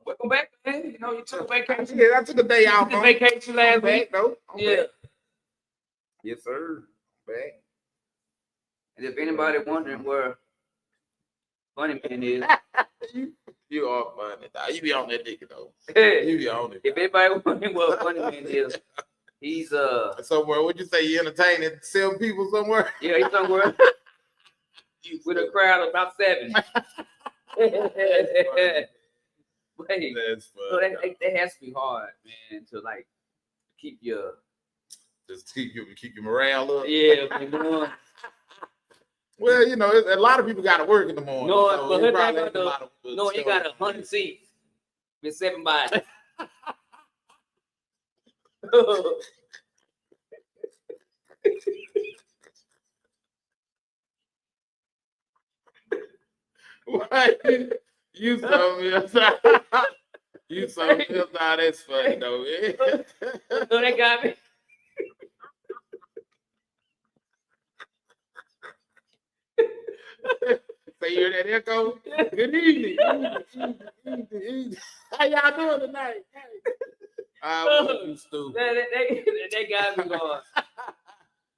Welcome back, man. You know, you took a vacation. Yeah, I took a day out. You took a vacation last week. Though. Yeah. Back. Yes, sir. Back. And if anybody wondering where Funny Man is, you are funny. You be on that nigga though. Yeah. You be on it. If anybody wondering where Funny Man is, he's somewhere. What'd you say? You entertaining 7 people somewhere? Yeah, he's somewhere with a crowd of about 7. Wait, that's funny. so that has to be hard, man, to like keep your keep your morale up. Yeah, man. Well, you know, a lot of people got to work in the morning. No, so but you got 100 seats with 7 bodies. What? You saw me. You saw me. Nah, that's funny though. So they got me. So you hear that echo? Good evening. How y'all doing tonight? You stupid. They got me on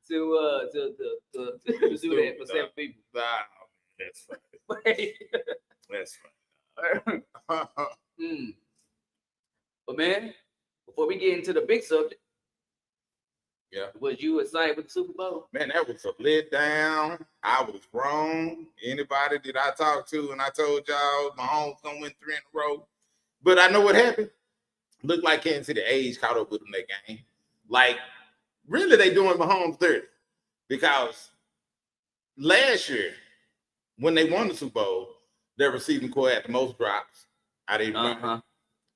to do that for 7 people. Nah, that's funny. That's funny. But man, before we get into the big subject, yeah, was you excited with the Super Bowl? Man, that was a letdown. I was wrong. Anybody that I talked to, and I told y'all Mahomes gonna win 3 in a row. But I know what happened. Looked like Kansas City age caught up with them that game. Like, really, they doing Mahomes 30. Because last year, when they won the Super Bowl, their receiving core had the most drops out of everybody.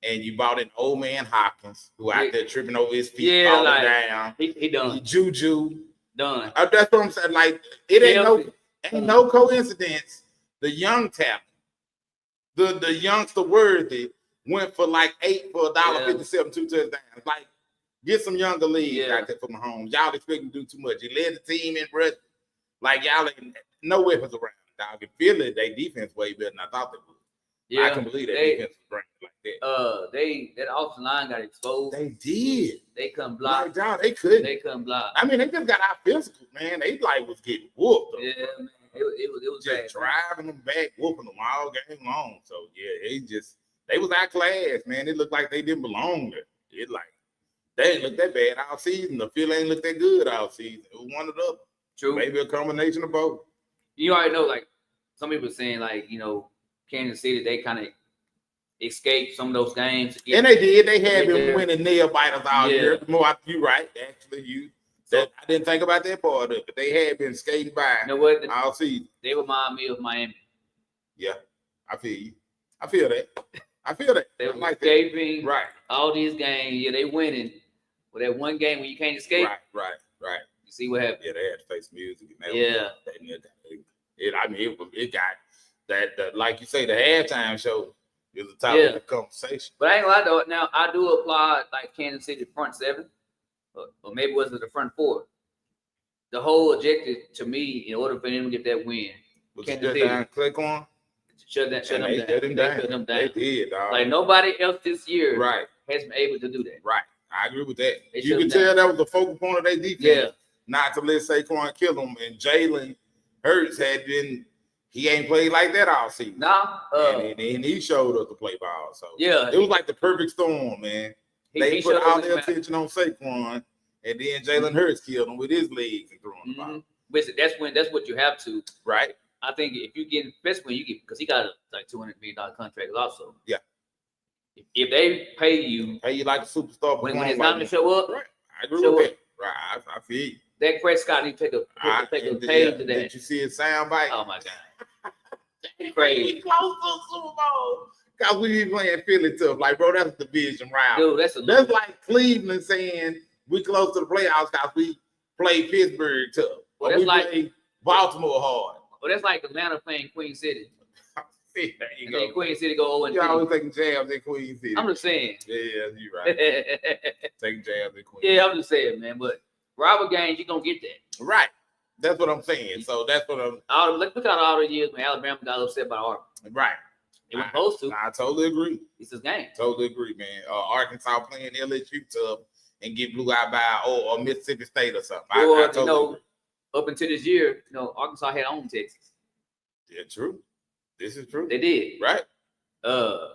And you bought in old man Hopkins, who out there tripping over his feet, falling down. He done. Juju. Done. That's what I'm saying. Like, it ain't no coincidence. The young talent, the youngster Worthy went for like 8 for $1.57, 2 touchdowns. Like, get some younger leagues out there for Mahomes. Y'all expect him to do too much. He led the team in rushing. Like, y'all ain't no weapons around. I can feel it. They defense way better than I thought they would. Yeah, I can believe that defense was great like that. That offensive line got exposed. They did. They couldn't block. They couldn't. They couldn't block. I mean, they just got out physical, man. They like was getting whooped. Yeah, man. It was just bad, driving them back, whooping them all game long. So yeah, they was outclassed, man. It looked like they didn't belong there. It like they didn't look that bad all season. The field ain't look that good all season. It was one of the True. Maybe a combination of both. You already know, like some people saying, like, you know, Kansas City, they kind of escaped some of those games. And they did. They had been winning nail biters all year. You right. Actually, I didn't think about that part of it, but they had been skating by all season. They remind me of Miami. Yeah, I feel you. I feel that. They were like escaping all these games. Yeah, they winning. But that one game when you can't escape. Right. You see what happened? Yeah, they had to face music. And it got that, like you say, the halftime show is the topic of the conversation. But I ain't gonna lie though. Now I do applaud like Kansas City front 7, or maybe was it the front 4? The whole objective to me, in order for them to get that win, was Kansas City click on, shut them down. They did, dog. Like nobody else this year, has been able to do that. Right, I agree with that. You can tell that was the focal point of their defense. Yeah. Not to let Saquon kill them, and Jalen Hurts he ain't played like that all season. And he showed up to play ball. So it was like the perfect storm, man. They put all their attention on Saquon, and then Jalen Hurts killed him with his legs and throwing the ball. But that's what you have to. Right. I think if you get, especially when you get, because he got a like $200 million contract also. Yeah. If they pay you like a superstar, when it's time to show up, I agree with that. Right, I feel you. Dak Prescott need to take a page to that. Did you see his soundbite? Oh my God. Crazy. Close to the Super Bowl. Because we be playing Philly tough. Like, bro, that's the division round. Dude, that's like Cleveland saying we close to the playoffs because we play Pittsburgh tough. Well, that's like play Baltimore hard. Well, that's like Atlanta playing Queen City. There you go. Queen City go 0-2. You always taking jabs at Queen City. I'm just saying. Yeah, you're right. Taking jabs at Queen City. Yeah, I'm just saying, man. But rival games, you're going to get that. Right. That's what I'm saying. So that's what I'm. Look at all the years when Alabama got upset by Auburn. Right. They weren't supposed to. I totally agree. It's his game. Totally agree, man. Arkansas playing LSU tough and get blew out by or Mississippi State or something. I totally agree. Up until this year, Arkansas had owned Texas. Yeah, true. This is true. They did. Right. I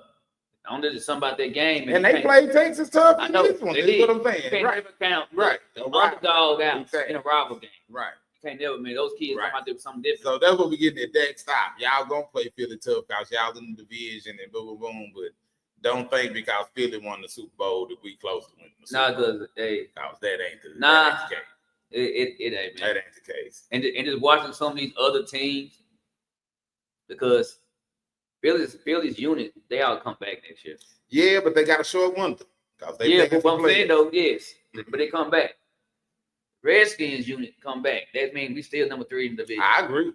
don't know something about that game. And they played Texas tough. I know. This one. That's what I'm saying. You can't never count the Right. underdog out in a rival game. Right. You can't never, man. Those kids come out there with something different. So that's what we getting at that stop. Y'all gonna play Philly tough because y'all in the division and boom, boom, boom. But don't think because Philly won the Super Bowl that we close to winning the Super Bowl. Because that ain't the case. It ain't, man. That ain't the case. And just watching some of these other teams, because Philly's unit, they all come back next year. Yeah, but they got a short window. But what I'm saying though, yes, but they come back. Redskins unit come back. That means we still number 3 in the division. I agree.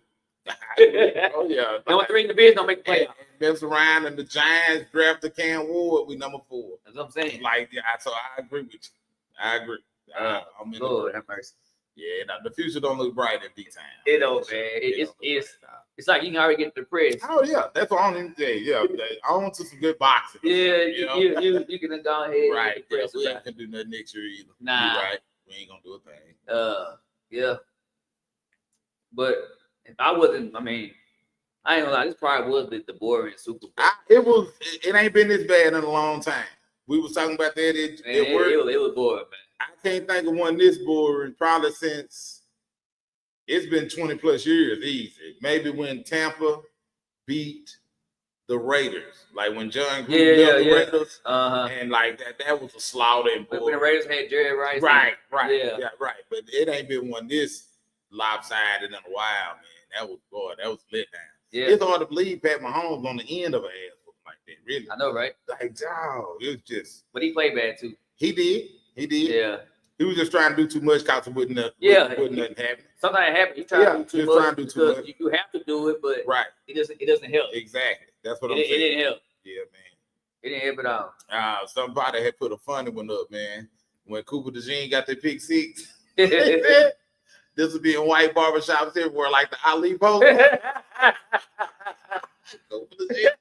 Oh yeah, number 3 in the division don't make the playoffs. Mess around and the Giants drafted Cam Ward. We number 4. That's what I'm saying. So I agree with you. I agree. I'm in Lord have mercy. Yeah, the future don't look bright in big time. It don't, man. It's like you can already get depressed. Oh yeah, that's what I'm in today. Yeah, on to some good boxing. Yeah, you can go ahead. Right. Yeah, we ain't gonna do nothing next year either. Nah. You're right. We ain't gonna do a thing. Yeah. But if I wasn't, I ain't gonna lie, this probably was the boring Super Bowl. It ain't been this bad in a long time. We was talking about that. It was boring, man. I can't think of one this boring probably since it's been 20 plus years easy. Maybe when Tampa beat the Raiders, like when John Gruden left the Raiders, and like that was a slaughter. When the Raiders had Jerry Rice, right. But it ain't been one this lopsided in a while, man. That was lit down. Yeah, it's hard to believe Pat Mahomes on the end of an ass like that. Really, I know, right? Like, dog, it was just. But he played bad too. He did. Yeah. He was just trying to do too much because it wouldn't nothing happen. Sometimes it happens. You try to do too much. You have to do it, but it doesn't help. Exactly. That's what I'm saying. It didn't help. Yeah, man. It didn't help at all. Somebody had put a funny one up, man. When Cooper DeJean got their pick 6. This would be in white barbershops everywhere, like the Ali poster.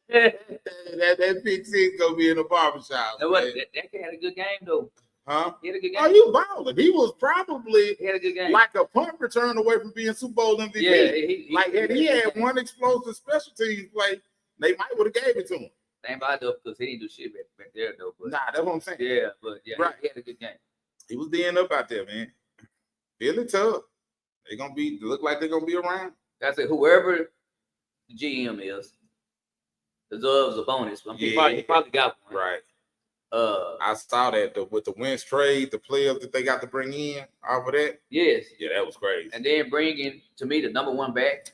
that pick 6 gonna be in the barbershop. That kid had a good game though. Huh? He had a good game. Oh, you balling. He was probably had a good game. Like a punt return away from being Super Bowl MVP. Yeah, he had one explosive special teams play, they might would have gave it to him. Ain't about though, because he didn't do shit back there though. But that's what I'm saying. Yeah, but he had a good game. He was D'ing up out there, man. Feeling tough. They're gonna look like they're gonna be around. I said whoever the GM is deserves a bonus. He probably got one. Right. I saw that with the Wentz trade, the players that they got to bring in off of that. Yes. Yeah, that was crazy. And then bring in, to me, the number 1 back.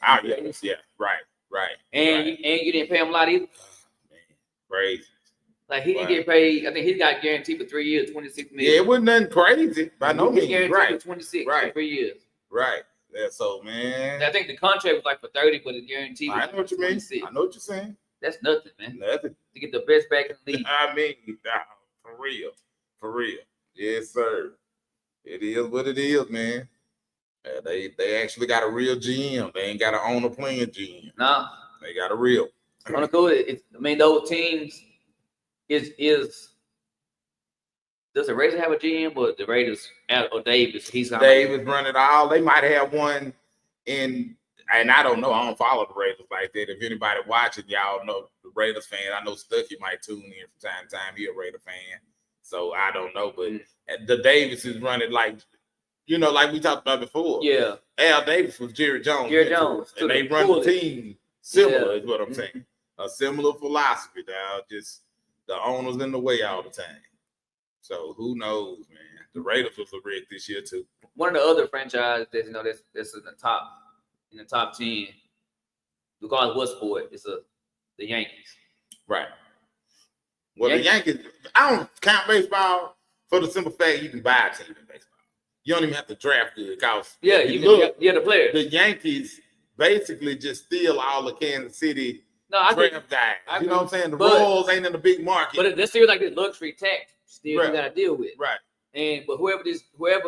Yeah. Right. And you didn't pay him a lot either. Man, crazy. Like he didn't get paid. I think he got guaranteed for 3 years, $26 million. Yeah, it wasn't nothing crazy by no means. Guaranteed for 26 for 3 years. Right. Yeah, so man. And I think the contract was like for 30, but the guarantee was I know what you mean. I know what you're saying. That's nothing, man. Nothing. To get the best back in the league. For real. Yes, sir. It is what it is, man. They actually got a real GM. They ain't got an owner playing GM. No. They got a real. Those teams does the Raiders have a GM, but the Raiders or Davis, Davis running all. They might have one in. And I don't know. I don't follow the Raiders like that. If anybody watching, y'all know the Raiders fan. I know Stucky might tune in from time to time. He a Raider fan. So I don't know. But the Davis is running like we talked about before. Yeah. Al Davis was Jerry Jones. And they run the team similar is what I'm saying. A similar philosophy, dog. Just the owners in the way all the time. So who knows, man. The Raiders was a wreck this year too. One of the other franchises that's in the top 10, regardless what sport, it's the Yankees. Right. Well, the Yankees, I don't count baseball for the simple fact you can buy a team in baseball. You don't even have to draft good because you're the player. The Yankees basically just steal all the Kansas City draft guys. You know what I'm saying? The Royals ain't in the big market. But there's still like this luxury tax you gotta deal with. Right. But whoever,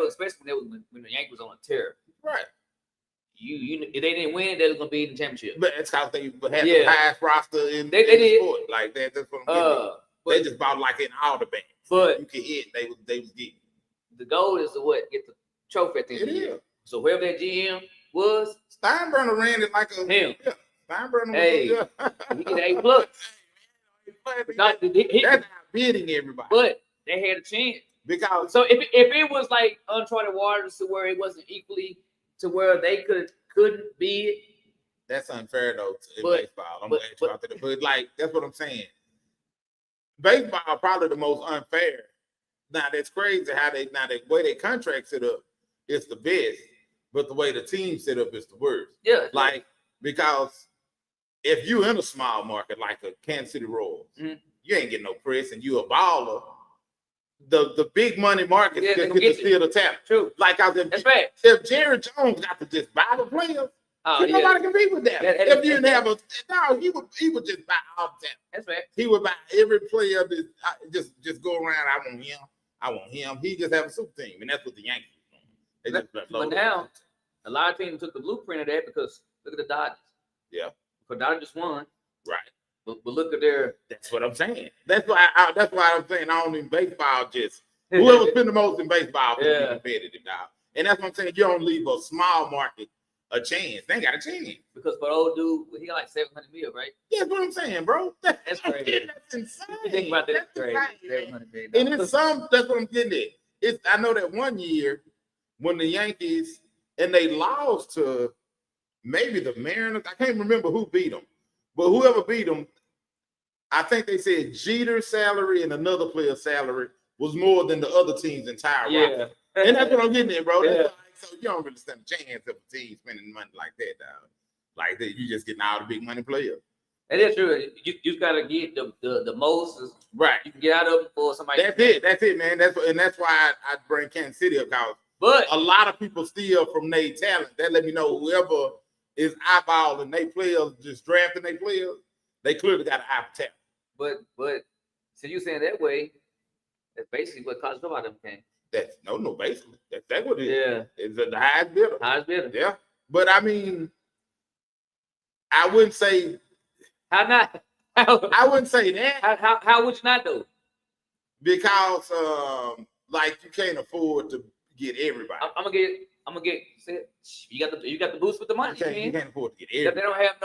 especially when the Yankees was on a tear. Right. if they didn't win, they was gonna be in the championship. But it's because they had the highest roster in they the did. sport. Like that. That's what I'm getting. They just bought like in all the bands. But you can hit. They was getting. The goal is to get the trophy at the end of the year. So whoever that GM was, Steinbrenner ran it like a him. Yeah, Steinbrenner was he get A+. That's not bidding everybody. But they had a chance. Because so if it was like uncharted waters to where it wasn't equally to where they couldn't be, that's unfair though in baseball. I'm glad you out there. But like that's what I'm saying. Baseball probably the most unfair. Now that's crazy how the way they contract set up is the best, but the way the team set up is the worst. Yeah. Like because if you in a small market like a Kansas City Royals, you ain't getting no press and you a baller. The big money market just get to steal the talent. True. Like if Jerry Jones got to just buy the players, nobody can compete with that. If you didn't have he would just buy all the talent. That's right. He would buy every player that just go around. I want him. He just have a super team, and that's what the Yankees do. But now a lot of teams took the blueprint of that because look at the Dodgers. Yeah. But Dodgers just won. Right. But look at their. That's what I'm saying. That's why I'm saying I don't in baseball just whoever spend the most in baseball can be competitive now. And that's what I'm saying. You don't leave a small market a chance. They ain't got a chance. Because for the old dude, he got like 700 mil, right? Yeah, that's what I'm saying, bro. That's crazy. That's insane. You think about that, that's crazy. 700 million. And it's that's what I'm getting at. I know that one year when the Yankees and they lost to maybe the Mariners. I can't remember who beat them. But whoever beat them, I think they said Jeter's salary and another player's salary was more than the other team's entire roster. And that's what I'm getting at, bro. So you don't really stand a chance of a team spending money like that, dog. Like that, you just getting all the big money players. And that's true. You gotta get the most right. You can get out of them for somebody. That's it, man. That's why I bring Kansas City up because a lot of people steal from their talent. That let me know whoever is eyeballing they players, just drafting their players, they clearly got an eye for talent. But so you saying that way, that's basically what college football them came. That's basically that's what it is. Yeah, it's the highest bidder. Highest bidder. Yeah, but I mean, I wouldn't say how not. I wouldn't say that. How would you not do? Because like you can't afford to get everybody. I'm gonna get. You got the boost with the money. You can't afford to get everybody. They don't have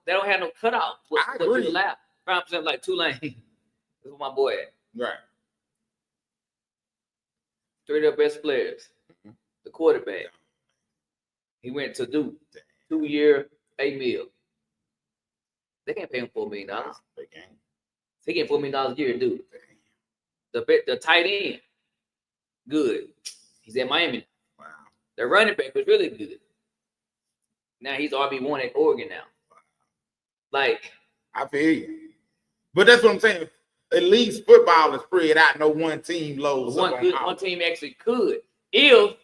they don't have no cutout. I agree. Lap. 5% like Tulane. This is my boy at. Right. 3 of the best players. The quarterback. He went to Duke. 2-year, $8 million. They can't pay him $4 million. They can't. He get $4 million a year, dude. The tight end, good. He's at Miami. Wow. The running back was really good. Now he's RB1 at Oregon now. Wow. Like, I feel you. But that's what I'm saying. At least football is spread out. No one team loads. One team actually could. If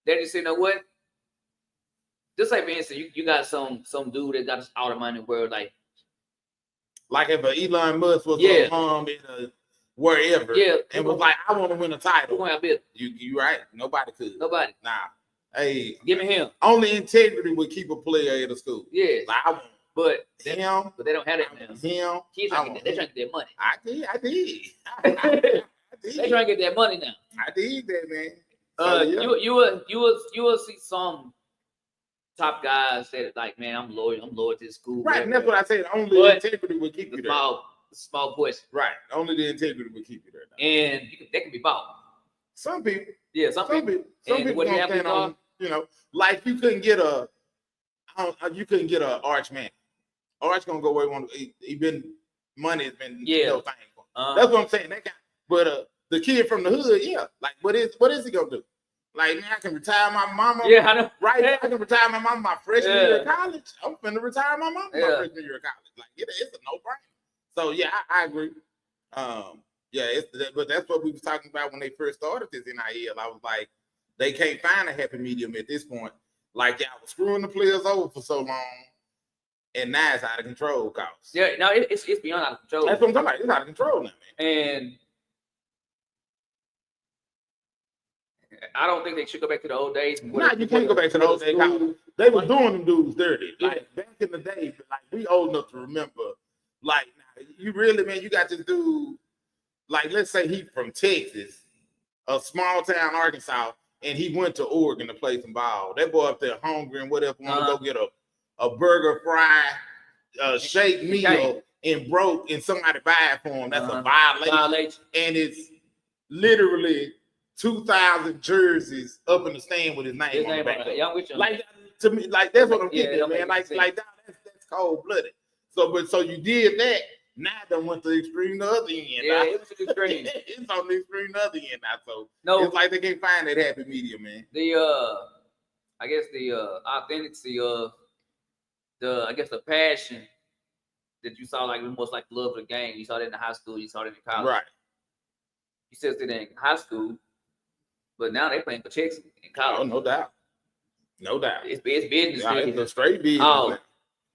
they just say, you know what? Just like for instance, you got some dude that got all the money in the world, like if an Elon Musk was in wherever, and was like, I want to win a title. You right? Nobody could. Nobody. Nah. Hey, give me him. Only integrity would keep a player at a school. Yeah. Like, I want but him. But they don't have that now. Him. Kids trying to get their money. I did. I did. They trying to get their money now. I did that, man. So, you will see some top guys that like, man, I'm loyal to this school. Right, and that's what I said. Only the integrity will keep you there. Small portion. Right. Only the integrity will keep you there. And they can be bought. Some people. Yeah, some people. Some people don't stand on, like you couldn't get a Arch man. Arch gonna go away he been money has been no thing for him. That's what I'm saying. But the kid from the hood, like what is he gonna do? Like, man, I can retire my mama. Yeah, I know. Right? I can retire my mama my freshman year of college. I'm finna retire my mama my freshman year of college. Like, it's a no-brainer. So, yeah, I agree. But that's what we was talking about when they first started this NIL. I was like, they can't find a happy medium at this point. Like, y'all was screwing the players over for so long, and now it's out of control, cause. Yeah, no, it's beyond out of control. That's what I'm talking about. It's out of control now, man. And I don't think they should go back to the old days. No, you can't go back to the old days. They was doing them dudes dirty. Like back in the day, like we old enough to remember. Like you really, man, you got this dude. Like let's say he from Texas, a small town Arkansas, and he went to Oregon to play some ball. That boy up there hungry and whatever want to go get a burger, fry, shake meal, and broke, and somebody buy it for him. That's a violation. And it's literally 2,000 jerseys up in the stand with his name on the back. Like to me, like that's what I'm getting at, man. Like that's cold blooded. So you did that. Now they went to the extreme the other end. Yeah, it was extreme. It's on the extreme the other end now. So it's like they can't find that happy medium, man. I guess the authenticity of the passion that you saw, like almost like the love of the game. You saw that in high school. You saw that in college. Right. You still see that in high school, but now they playing for chicks in college. Oh, no doubt. No doubt. It's business. It's a straight business. Oh,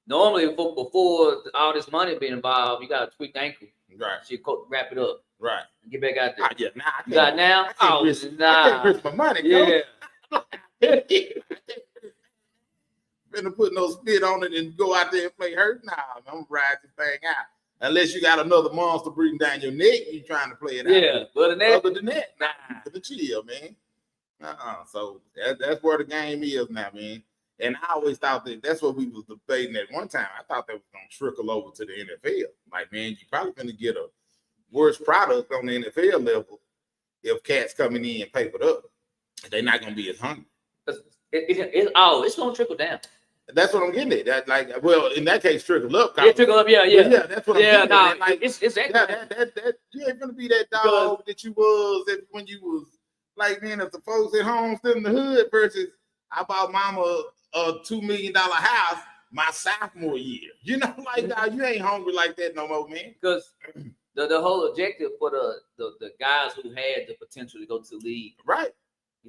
normally before all this money being involved, you got a tweaked ankle. Right. So you wrap it up. Right. And get back out there. Yeah, nah, you got now? I can't risk my money. Yeah. Finna put no spit on it and go out there and play hurt. Nah, I'm gonna ride this thing out. Unless you got another monster breathing down your neck, you trying to play it out. Yeah, but other than that, nah, the chill, man. So that's where the game is now, man. And I always thought that's what we was debating at one time. I thought that was gonna trickle over to the NFL. Like, man, you probably gonna get a worse product on the NFL level if cats coming in papered up. They're not gonna be as hungry. It's gonna trickle down. That's what I'm getting at. That, like, well, in that case, trickle up. Yeah, trickle up. Yeah. That's what I'm getting at. Like, it's that you ain't gonna be that dog that you was when you was like, man, if the folks at home still in the hood versus I bought mama a $2 million house my sophomore year. You know, like, dog, you ain't hungry like that no more, man. Because the whole objective for the guys who had the potential to go to the league, right?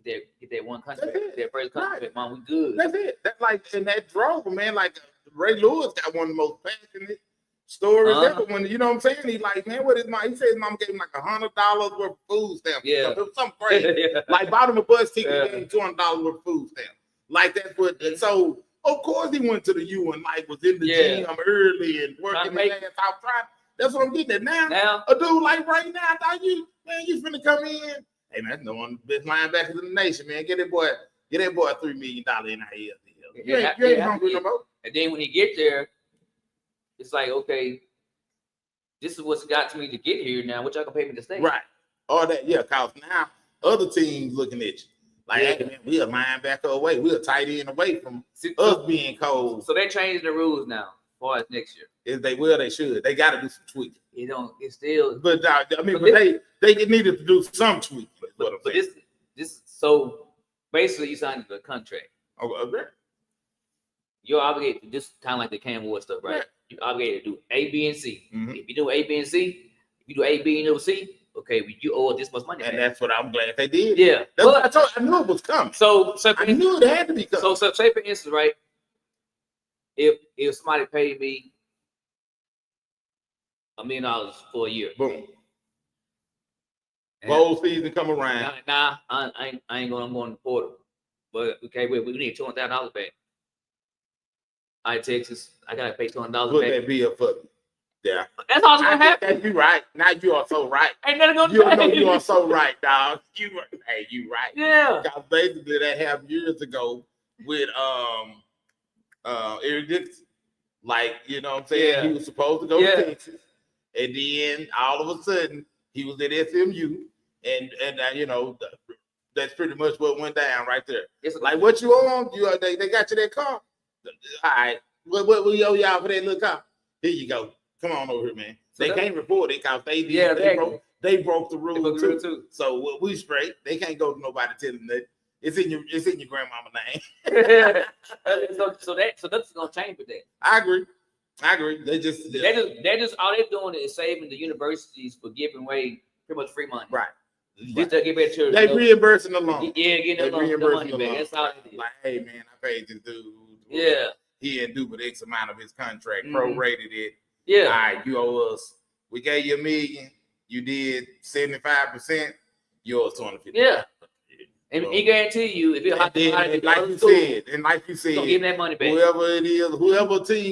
Get that one contract, their first contract, right. Man, we good. That's it. That's like, and that drove, man. Like Ray Lewis got one of the most passionate stories ever. When you know what I'm saying, he's like, man, what is my? He said his mom gave him like $100 worth of food stamps. Yeah, it was something crazy. Like bought him a bus ticket, gave him $200 worth of food stamps. Like that's what. And so of course he went to the U and like was in the gym early and working his ass out trying. That's what I'm getting at now. A dude like right now, I thought you finna come in. Hey man, that's no one best linebacker in the nation, man. Get that boy a $3 million NIL deal. You ain't hungry no more. And then when he get there, it's like, okay, this is what's got to me to get here. Now, what y'all gonna pay me to stay? Right. All that, cause now other teams looking at you. Like, hey man, we a linebacker away, we a tight end away from us being cold. So they changed the rules now as far as next year. If they will, they should. They got to do some tweaking. It's still. But they needed to do some tweaking. But this so basically you signed a contract. Okay. You're obligated to just kind of like the Cam Ward stuff, right? You're obligated to do A, B, and C. Mm-hmm. If you do A, B, and C, if you do A, B, and no C, okay, you owe this much money. And that's what I'm glad they did. Yeah. That's what I told you. I knew it was coming. So I knew it had to be coming. So say for instance, right? If somebody paid me $1 million for a year. Boom. Bowl season come around. Nah, I ain't going. I'm going to the portal. But okay, we need $200,000 back. All right, Texas, I gotta pay $200 back. Put that bill for me. Yeah, that's all gonna happen. You right. Now you are so right. Ain't nothing gonna change. You are so right, dog. You right. Yeah. Because basically that happened years ago with Eric Dixon. Like, you know what I'm saying? Yeah. He was supposed to go to Texas, and then all of a sudden he was at SMU, and you know that's pretty much what went down right there. It's like what you on? They got you that car. All right, what we owe y'all for that little car? Here you go. Come on over here, man. So they can't report it because they broke the rules too. So we straight. They can't go to nobody telling that it's in your grandmama name. so that's gonna change with that. I agree. They just all they're doing is saving the universities for giving away pretty much free money. Right. Just to give it to they reimbursing the loan. Yeah, getting the money back. That's all it is. Like, hey man, I paid this dude. Yeah. He didn't do but X amount of his contract, prorated it. Yeah. All right, you owe us. We gave you $1 million. You did 75%. Yours $250. Yeah. And he guarantee you, if you're hot, and like you said, gonna give that money back. Whoever it is,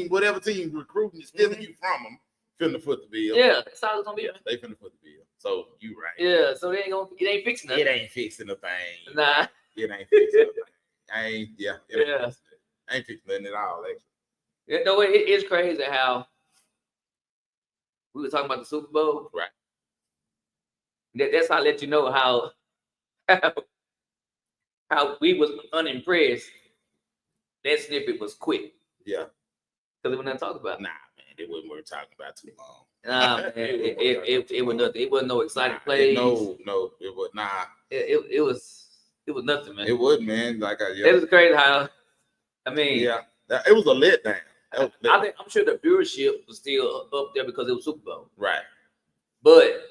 whatever team recruiting is stealing you from them, finna foot the bill. Yeah, that's how it's gonna be. Yeah, they finna foot the bill. So you right. Yeah, so it ain't fixing nothing. It ain't fixing a thing. Nah. It ain't fixing a thing. It ain't fixing nothing at all, actually. Yeah, no, it is crazy how we were talking about the Super Bowl. Right. That's how I let you know how we was unimpressed. That snippet was quick. Yeah. Because it was nothing to talk about. Nah, man, it wasn't worth talking about too long. Nah, man, it was nothing. It wasn't no exciting plays. No, it was It was nothing, man. It wasn't, man. It was crazy how. I mean, yeah, it was a letdown. I'm sure the viewership was still up there because it was Super Bowl. Right. But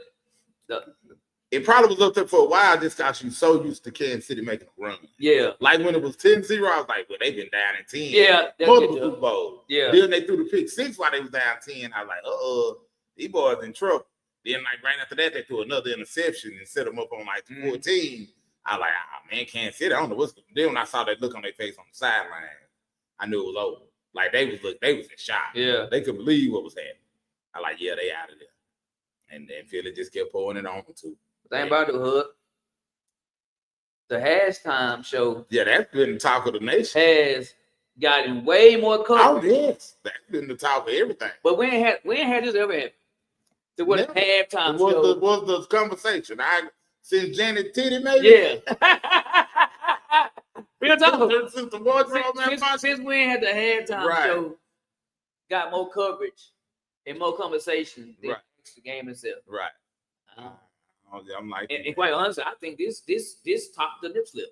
it probably was up there for a while just because you so used to Kansas City making a run. Yeah. Like when it was 10-0, I was like, well, they've been down in 10. Yeah. Multiple Super Bowls. Yeah. Then they threw the pick 6 while they was down 10. I was like, these boys in trouble. Then right after that, they threw another interception and set them up on 14. I was like, man, Kansas City, I don't know what's going on. Then when I saw that look on their face on the sideline, I knew it was over. Like they was in shock. Yeah. They couldn't believe what was happening. I like, yeah, they out of there. And then Philly just kept pouring it on too. Thing about the hood, the halftime show. Yeah, that's been the talk of the nation. Has gotten way more coverage. Oh yes, that's been the talk of everything. But we ain't had this ever happen. So what halftime show was the conversation? Since Janet Titty maybe. Yeah. Real talk. Since we ain't had the halftime show, got more coverage and more conversation than the game itself. Right. I'm like, and quite honestly, I think this topped the nip slip.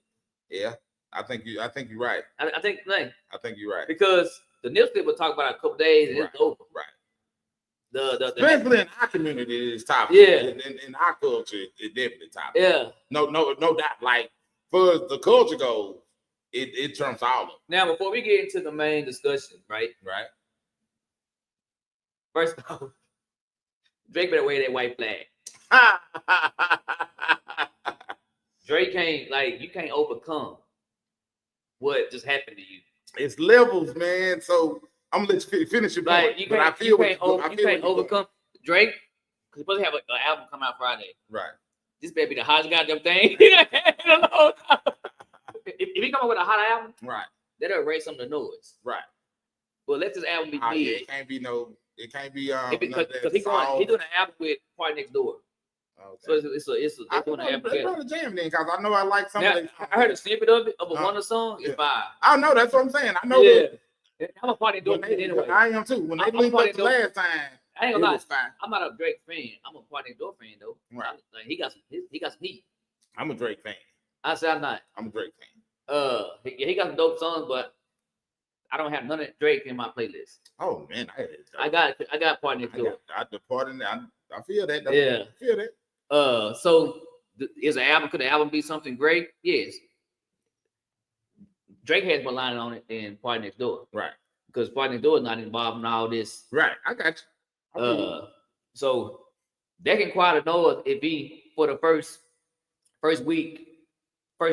Yeah, I think you're right. I think you're right because the nip slip will talk about a couple days and it's over. Right. Especially in our community, it's top. Yeah. In our culture, it definitely top. Yeah. No doubt. Like for the culture goes, it trumps all of them. Now, before we get into the main discussion, right? Right. First of all, Drake better wear that white flag. Drake you can't overcome what just happened to you. It's levels, man. So I'm gonna let you finish your point. You can't overcome Drake because he's supposed to have an album come out Friday. Right. This better be the hottest goddamn thing. If he come up with a hot album, right, that'll erase some of the noise. Right. But let this album be big. Yeah, it can't be because he's doing an album with Party Next Door. Okay. So it's doing an album. They're probably jamming in because I know I like some of them. I heard a snippet of it of a Wonder song. It's fire. I know that's what I'm saying. I know that. I'm a Party Door fan anyway. I am too. When they linked up the last time, I ain't gonna lie. I'm not a Drake fan. I'm a Party Door fan though. Right. Like he got some heat. I'm a Drake fan. I said I'm not. I'm a Drake fan. He got some dope songs, but I don't have none of Drake in my playlist. Oh man, I got Party Next Door. I feel that. Yeah. I feel that. So could the album be something great? Yes. Drake has more line on it than Party Next Door. Right. Because Party Next Door is not involved in all this. Right. I got you. So that can quite know if he for the first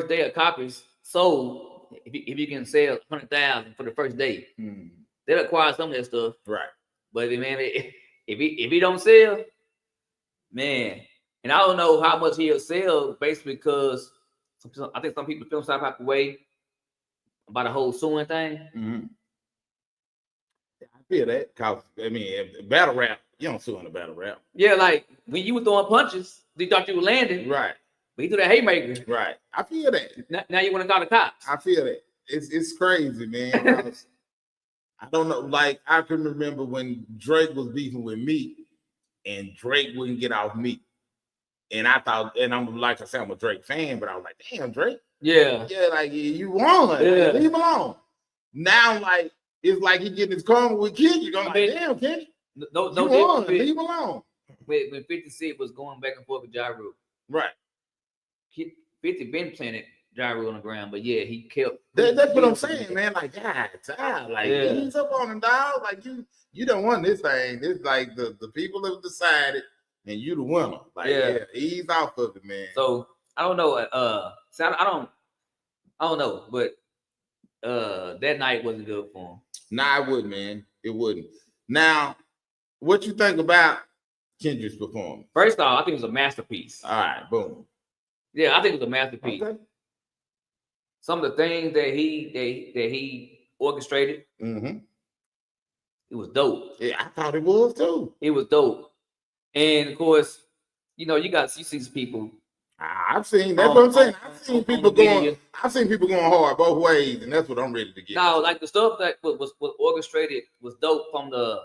day of copies sold, if you can sell 100,000 for the first day, they'll acquire some of that stuff. Right. But if he don't sell, man, and I don't know how much he'll sell, basically because I think some people feel some type of way about the whole suing thing. Mm-hmm. I feel that because battle rap, you don't sue in a battle rap. Yeah, like when you were throwing punches, they thought you were landing. Right. But he threw that haymaker. Right. I feel that. Now you want to call the cops. I feel that. It's crazy, man. I don't know. Like I can remember when Drake was beefing with Meek, and Drake wouldn't get off Meek. And I thought, and I'm like I said, I'm a Drake fan, but I was like, damn, Drake. Yeah. Yeah, like you won. Yeah. Like, leave him alone. Now, like, it's like he getting his karma with Kendrick. You're like, damn, Kendrick. No, you won. Leave him alone. When 50 Cent was going back and forth with Ja Rule. Right. 50 been planted Ja Rule on the ground, but yeah, he kept. That's what I'm saying, man. Like, God, like, ease up on him, dog. Like, you don't want this thing. It's like the people have decided, and you the winner. Like, ease off of it, man. So I don't know. So I don't know, but that night wasn't good for him. Nah, it wouldn't, man. It wouldn't. Now, what you think about Kendrick's performance? First off, I think it was a masterpiece. All right, boom. Yeah, I think it was a masterpiece. Okay. Some of the things that he orchestrated, it was dope. Yeah, I thought it was too. It was dope, and of course, you know, you see these people. I've seen that's what I'm saying. I've seen people going hard both ways, and that's what I'm ready to get. No, like the stuff that was orchestrated was dope from the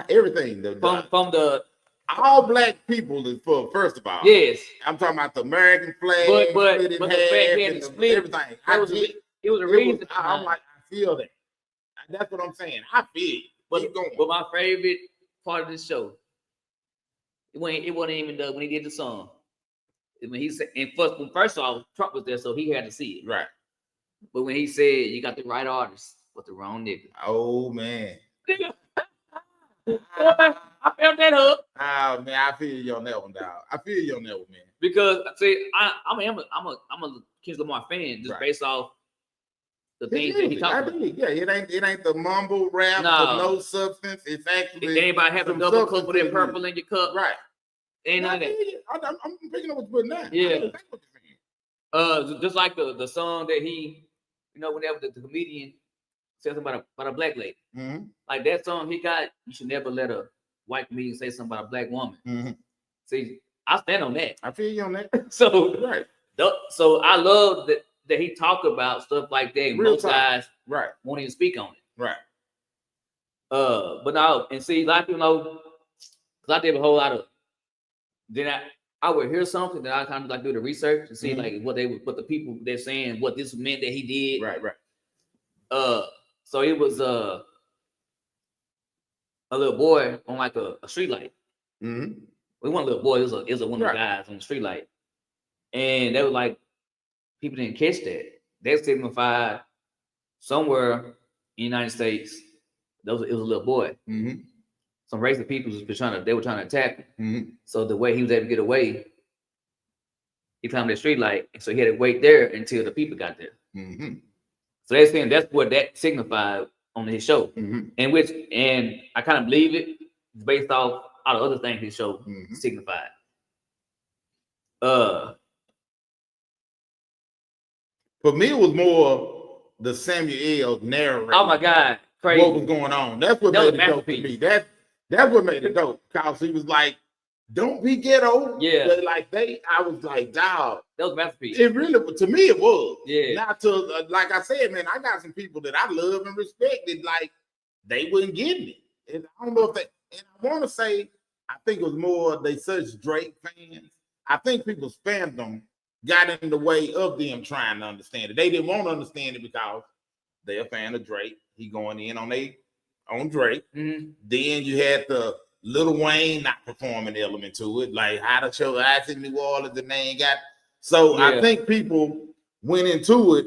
everything. From the all black people is for first of all. Yes, I'm talking about the American flag, but the fact that split everything. It was a reason. I'm like, I feel that. That's what I'm saying. I feel it. Keep going. But my favorite part of this show, it wasn't even when he did the song. When he said, and first of all, Trump was there, so he had to see it. Right. But when he said, "You got the right artist, but the wrong nigga." Oh man. I felt that up. Oh man, I feel you on that one, dog. I feel you on that one, man. Because see, I'm a Kendrick Lamar fan just based off the things that he talked about. Yeah, it ain't the mumble rap with no substance. It's actually it ain't about having a double cup of that purple in your cup. Right. Ain't none of that. I'm picking up what you're putting down. Yeah. Just like the song that he, you know, whenever the comedian says something about a black lady, like that song he got, you should never let a white comedian say something about a black woman. See, I stand on that. I feel you on that. So so I love that he talked about stuff like that. And most guys won't even speak on it. Right. But now and see, a lot of people know, because I did a whole lot of. Then I would hear something that I kind of like do the research and see like what the people they're saying, what this meant that he did. Right. So it was a little boy on like a street light. We wasn't a little boy, it was one of the guys on the street light. And they were like, people didn't catch that. That signified somewhere in the United States, it was a little boy. Some racist people were trying to attack him. So the way he was able to get away, he climbed that street light, and so he had to wait there until the people got there. So they're saying that's what that signified on his show, and I kind of believe it based off all the other things his show signified. For me, it was more the Samuel narrator. Oh my God, crazy! What was going on? That's what made it dope to me. That's what made it dope. Cause he was like, "Don't be ghetto." Yeah. But like I was like, "Dog." That was a masterpiece. It really, to me, it was. Yeah. Not to like I said, man. I got some people that I love and respect. That like they wouldn't get me. And I don't know if they. And I want to say, I think it was more they such Drake fans. I think people's fandom got in the way of them trying to understand it. They didn't want to understand it because they're a fan of Drake. He going in on Drake. Then you had the Lil Wayne not performing element to it, like how to show eyes in New Orleans and they ain't got. So I think people went into it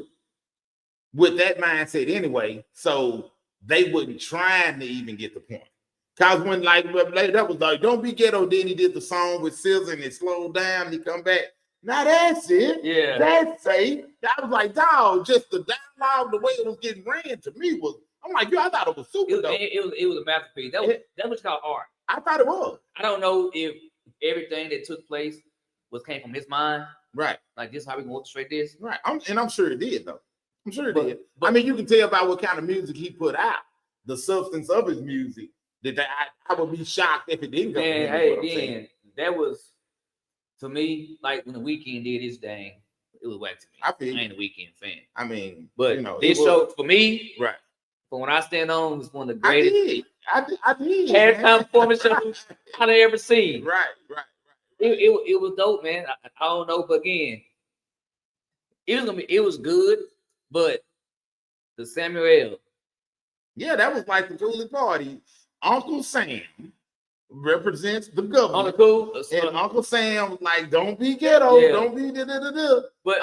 with that mindset anyway, so they wasn't trying to even get the point. Cause when like that was like, "Don't be ghetto." Then he did the song with SZA and it slowed down. He come back. Now that's it. Yeah, that's safe. I was like, dog, just the dialogue, the way it was getting ran to me was. I'm like, yo, I thought it was super dope. It was a masterpiece. That was called art. I thought it was. I don't know if everything that took place came from his mind. Right. Like this, how we gonna orchestrate this. Right. I'm sure it did though. I'm sure it did. But, I mean, you can tell by what kind of music he put out, the substance of his music. That I would be shocked if it didn't go. Man, that was to me like when the Weeknd did his thing. It was whack to me. I ain't a Weeknd fan. I mean, but you know, this show for me, right? From what I stand on, is one of the greatest. I did. Halftime performance shows I've ever seen. Right. It was dope, man. I don't know, but again, it was good, but the Samuel. Yeah, that was like the coolest party. Uncle Sam represents the government. On the cool, and Uncle Sam was like, "Don't be ghetto, don't be da." But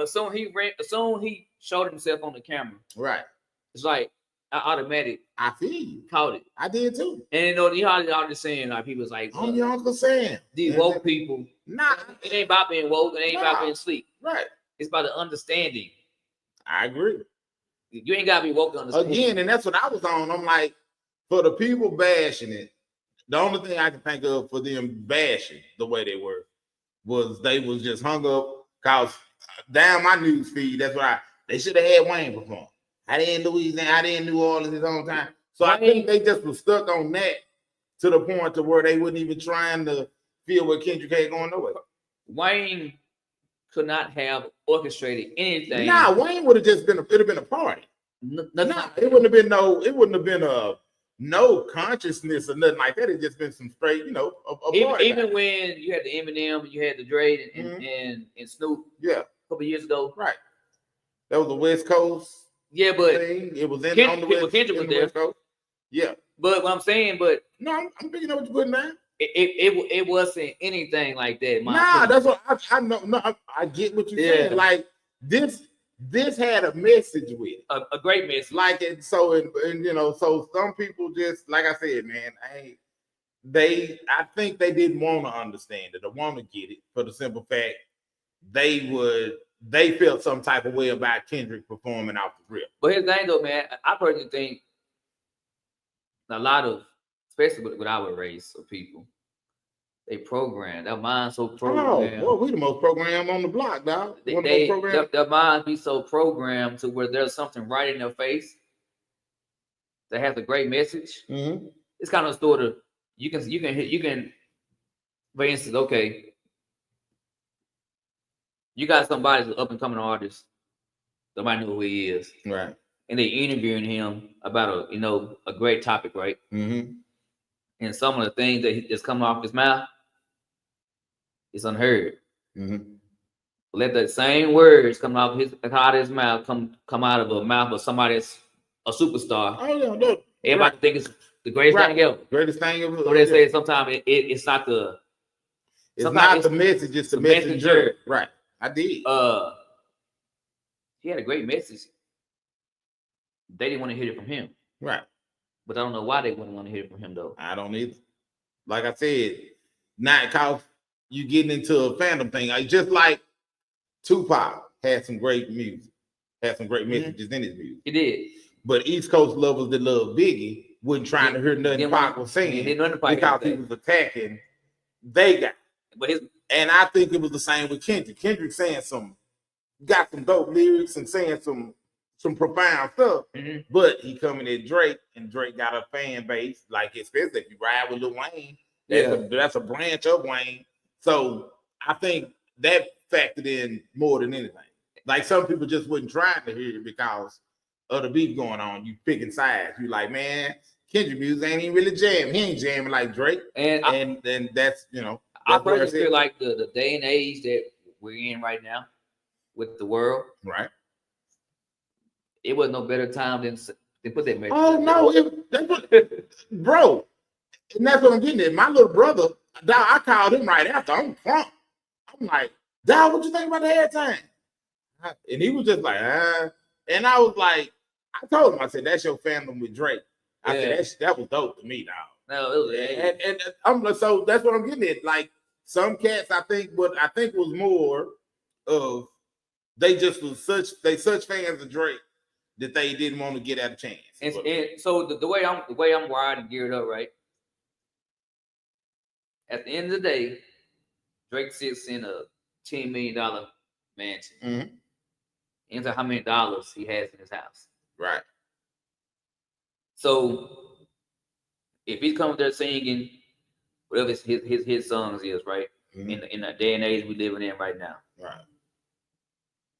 as soon he showed himself on the camera, right? It's like I automatic I feel you. caught it. I did too. And you know, y'all just saying like people was like, I'm your Uncle Sam. These woke people. Nah, it ain't about being woke. It ain't about being sleep. Right. It's about the understanding. I agree. You ain't gotta be woke to understand. Again, and that's what I was on. I'm like, for the people bashing it, the only thing I can think of for them bashing the way they were was they was just hung up because down my news feed, that's why they should have had Wayne perform. I didn't Louisiana, I didn't New Orleans his own time. So I think they just was stuck on that to the point to where they wasn't even trying to feel what Kendrick had going nowhere. Wayne could not have orchestrated anything. Nah, Wayne would have just been it'd have been a party. It wouldn't have been no consciousness or nothing like that. It just been some straight, a party. Even when you had the Eminem, you had the Dre and Snoop, a couple years ago, right? That was the West Coast. Yeah, but thing. It was on the Kendrick was there. West Coast. Yeah, but what I'm saying, no, I'm picking up what you're putting down. It wasn't anything like that. Nah, that's what I know. No, I get what you're saying. Like this had a message with it. A great message. Like it. So so some people just like I said, man, I think they didn't want to understand it or want to get it for the simple fact they felt some type of way about Kendrick performing off the rip. But here's the thing though, man, I personally think a lot of, especially with our race of people, they programmed. Their mind so programmed. Oh, well, we the most programmed on the block, dog. Their mind be so programmed to where there's something right in their face that has a great message. Mm-hmm. It's kind of sort of you can, for instance, okay, you got somebody who's up and coming artist. Nobody know who he is, right? And they interviewing him about a great topic, right? Mm-hmm. And some of the things that just coming off his mouth, it's unheard. Mm-hmm. Let the same words come out of his mouth come out of the mouth of somebody that's a superstar. Oh yeah, no. Everybody think it's the greatest thing ever. Greatest thing ever. So they say sometimes it's not the. It's not the message, it's the messenger. Right. I did. He had a great message. They didn't want to hear it from him. Right. But I don't know why they wouldn't want to hear it from him though. I don't either. Like I said, not because you getting into a fandom thing. Just like Tupac had some great music, had some great messages in his music. He did. But East Coast lovers that love Biggie wasn't trying to hear nothing Pac was saying because he was attacking. They got. And I think it was the same with Kendrick. Kendrick saying got some dope lyrics and saying some profound stuff, but he coming at Drake, and Drake got a fan base, like especially if you ride with Lil Wayne, that's a branch of Wayne. So I think that factored in more than anything. Like some people just wasn't trying to hear it because of the beef going on. You picking sides. You like, man, Kendrick music ain't even really jamming. He ain't jamming like Drake. And that's I personally feel like the day and age that we're in right now with the world, right? It was no better time than put that message. Oh no, that's what, bro, and that's what I'm getting at. My little brother, dog, I called him right after. I'm crunk. I'm like, dog, what you think about the halftime? And he was just like, and I was like, I told him, I said, that's your fandom with Drake. I said that was dope to me, dog. No, it was, and I'm so that's what I'm getting at. Like some cats, I think was more of they just was such fans of Drake that they didn't want to get out a chance. And so the way I'm wired and geared up, right? At the end of the day, Drake sits in a $10 million mansion. Mm-hmm. Into how many dollars he has in his house. Right. So if he's coming there singing whatever his songs is, right? Mm-hmm. In the day and age we living in right now. Right.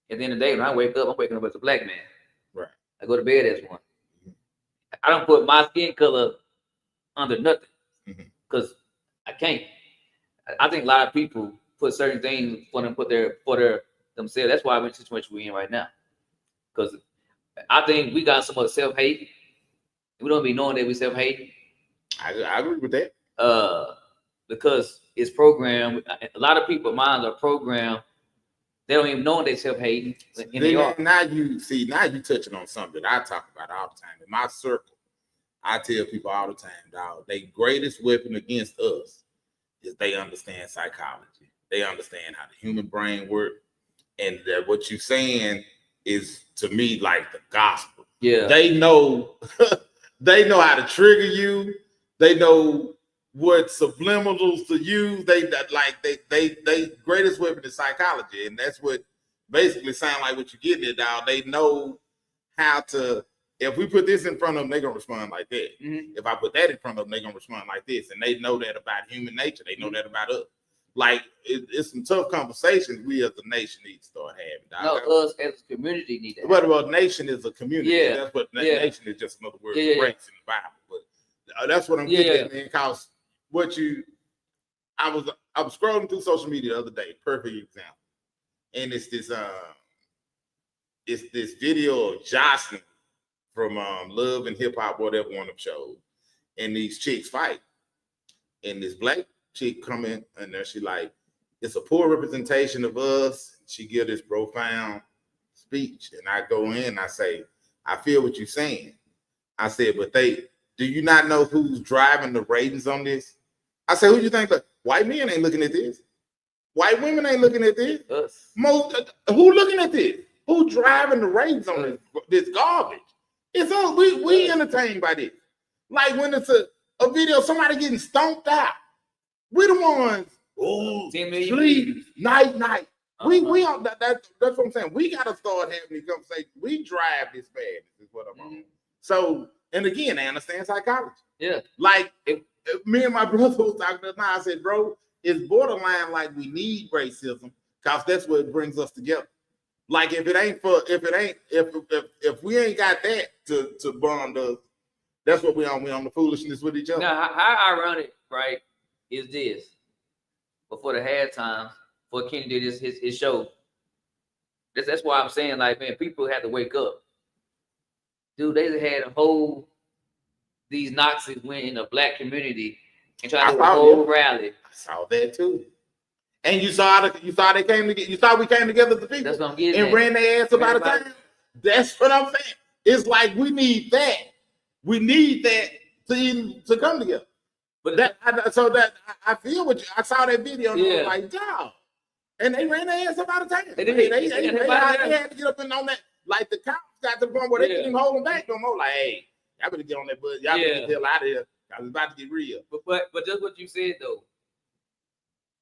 At the end of the day, when I wake up, I'm waking up as a black man. Right. I go to bed as one. Mm-hmm. I don't put my skin color under nothing because I can't. I think a lot of people put certain things for themselves. That's why I'm in the situation we're in right now. Because I think we got so much self-hate. We don't be knowing that we self-hate. I agree with that. Because it's programmed. A lot of people's minds are programmed They don't even know they self-hating. Now you touching on something that I talk about all the time. In my circle, I tell people all the time, dog, their greatest weapon against us is they understand psychology. They understand how the human brain works. And that what you're saying is, to me, like the gospel. Yeah. They know they know how to trigger you. They know what subliminals to use. They greatest weapon is psychology, and that's what basically sound like what you're getting at, dog. They know how to. If we put this in front of them, they're gonna respond like that. Mm-hmm. If I put that in front of them, they're gonna respond like this, and they know that about human nature. They know that about us. Like it's some tough conversations we as a nation need to start having. Dog. No, us as a community need to. But about nation is a community. Yeah. That's what nation is, just another word for race in the Bible. But that's what I'm getting at, man. Because I was scrolling through social media the other day, perfect example, and it's this video of Jocelyn from Love and Hip Hop, whatever one of them shows, and these chicks fight, and this black chick come in and there she like, it's a poor representation of us. She give this profound speech, and I go in and I say, I feel what you're saying. I said, but do you not know who's driving the ratings on this? I said, who do you think? White men ain't looking at this. White women ain't looking at this. Us. Who looking at this? Who driving the ratings on this garbage? It's all we entertained by this. Like when it's a video of somebody getting stomped out. We the ones. Oh, sleep, night. We on that's what I'm saying. We gotta start having these conversations. We drive this bad. This is what I'm on. So, and again, I understand psychology. Yeah. Like me and my brother was talking about. I said, bro, it's borderline like we need racism because that's what brings us together. Like if we ain't got that to bond us, that's what we on the foolishness with each other. Now, how ironic, right, is this? Before the halftime, before Kenny did his show, that's why I'm saying, like, man, people have to wake up. Dude, they had these Nazis went in the black community and tried to do a whole rally. I saw that too. And you saw they came together. You saw we came together as the people. That's what I'm getting and ran their ass about a time. That's what I'm saying. It's like we need that. We need that to come together. But I feel what I saw that video and I was like, dog. And they ran their ass about a time. They had to get up and on that. Like the cops got to the point where they couldn't even hold them back no more. Like, hey, y'all better get on that bus. Y'all better get the hell out of here. I was about to get real. But just what you said though,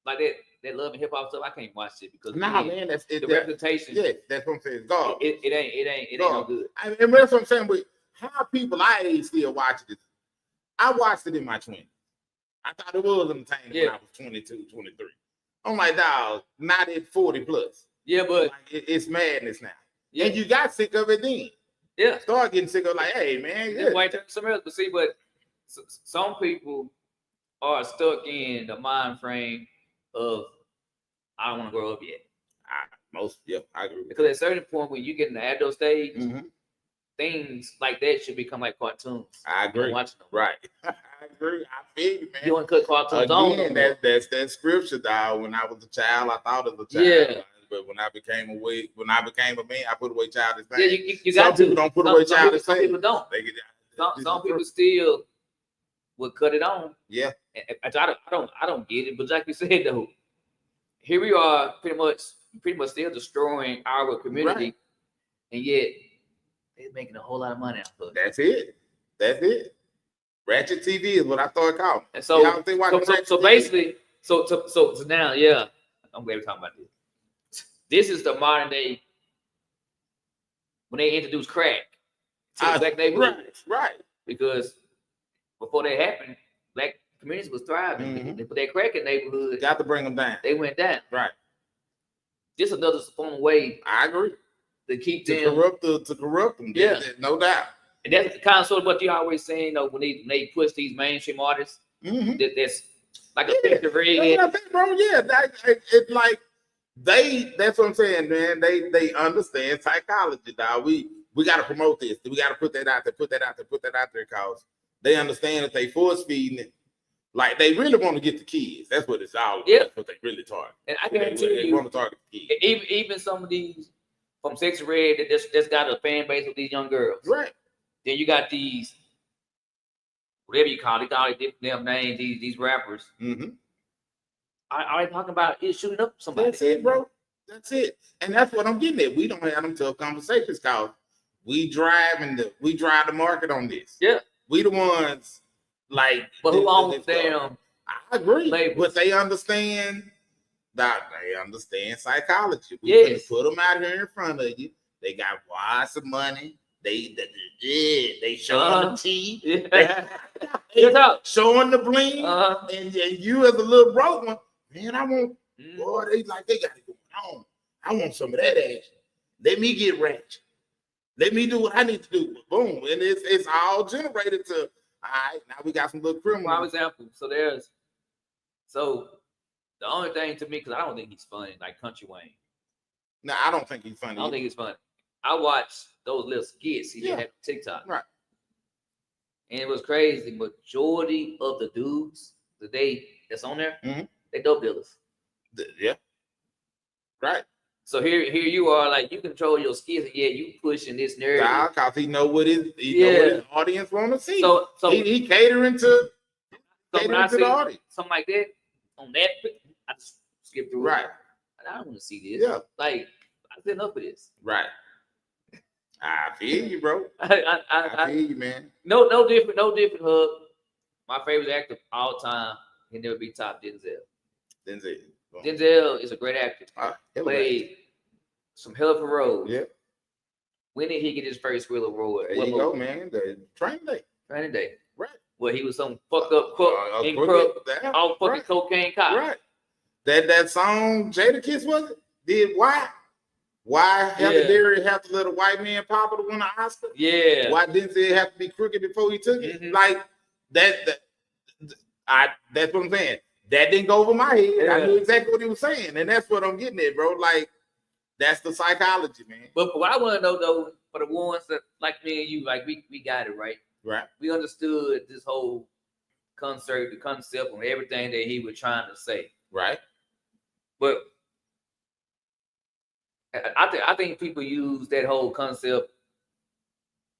like that love and hip hop stuff, I can't watch it because man, that's the reputation. Yeah, that's what I'm saying. God, it ain't no good. And that's what I'm saying. But how people I age still watch this? I watched it in my 20s. I thought it was entertaining when I was 22, 23. I'm like, dog, not at 40 plus. Yeah, but like, it's madness now. Yeah. And you got sick of it then. Yeah. Start getting sick of like, hey, man. Yeah. White something else. But see, some people are stuck in the mind frame of I don't want to grow up yet. I agree. Because at a certain point when you get in the adult stage, things like that should become like cartoons. I agree. Watching them. Right. I agree. I feel you, man. You want to cut cartoons on. That's that scripture, dog. When I was a child, I thought as a child. Yeah. But when I became a man, I put away childish things. Yeah, you got some people don't put away childish things. Some people don't. Some people still would cut it on. Yeah. I don't get it. But like you said though, here we are pretty much still destroying our community, and yet they're making a whole lot of money out of it. That's it. Ratchet TV is what I thought it called. And so basically, so now, I'm glad we're talking about this. This is the modern day when they introduced crack to the black neighborhood. Right. Because before that happened, black communities was thriving. They put that crack in neighborhood. Got to bring them down. They went down. Right. Just another form way. I agree. To keep them to corrupt them. Yeah, no doubt. And that's kind of sort of what you always saying, though, when they push these mainstream artists. That's like a picture red. That's what I think, bro. Yeah, it's like that's what I'm saying, man. They understand psychology, dog. We got to promote this. We got to put that out there, because they understand that they force feeding it. Like they really want to get the kids. That's what it's all about. Yeah. That's what they really target. And I guarantee they you, want to target the kids. even some of these from Sexy Red that's got a fan base with these young girls. Right. Then you got these, whatever you call it, different damn names. These rappers. Mm-hmm. I talking about is shooting up somebody. That's it, bro. That's it. And that's what I'm getting at. We don't have them tough conversations because we drive the market on this. Yeah. We the ones like. But who owns them? I agree. Labels. But they understand that they understand psychology. We Yes. put them out here in front of you. They got lots of money. They showing the teeth. Yeah. They showing the bling. And you as a little broke one, man, I want. Boy, they got it going on. I want some of that action. Let me get ratchet. Let me do what I need to do. Boom. And it's all generated to, all right, now we got some little criminals. For example, so the only thing to me, because I don't think he's funny, like Country Wayne. No, I don't think he's funny. I don't think he's funny. I watched those little skits he had TikTok. Right. And it was crazy. Majority of the dudes that's on there, they dope dealers. Yeah. Right. So here you are, like you control your skills, and yet you pushing this narrative. Because he know what his audience want to see. So he catering to when I see the audience. Something like that on that, I just skip through. Right. I don't want to see this. Yeah. Like I said enough of this. Right. I feel you, bro. I feel you, man. No different, Hub. My favorite actor of all time, he'll never be top Denzel. Denzel is a great actor. Played some hell of a role. Yeah. When did he get his first real award? There you go, man. The Training Day. Training Day. Right. Well, he was some fucked up crook in crook, all fucking cocaine cop. Right. That song Jada Kiss was it? Did why? Why Derry have to let a white man pop to win an Oscar? Yeah. Why didn't it have to be crooked before he took it? Like that's what I'm saying. That didn't go over my head. Yeah. I knew exactly what he was saying, and that's what I'm getting at, bro. Like that's the psychology, man. But what I want to know though, for the ones that like me and you, like we got it right. Right. We understood this whole concert, the concept, and everything that he was trying to say. Right. But I think people use that whole concept.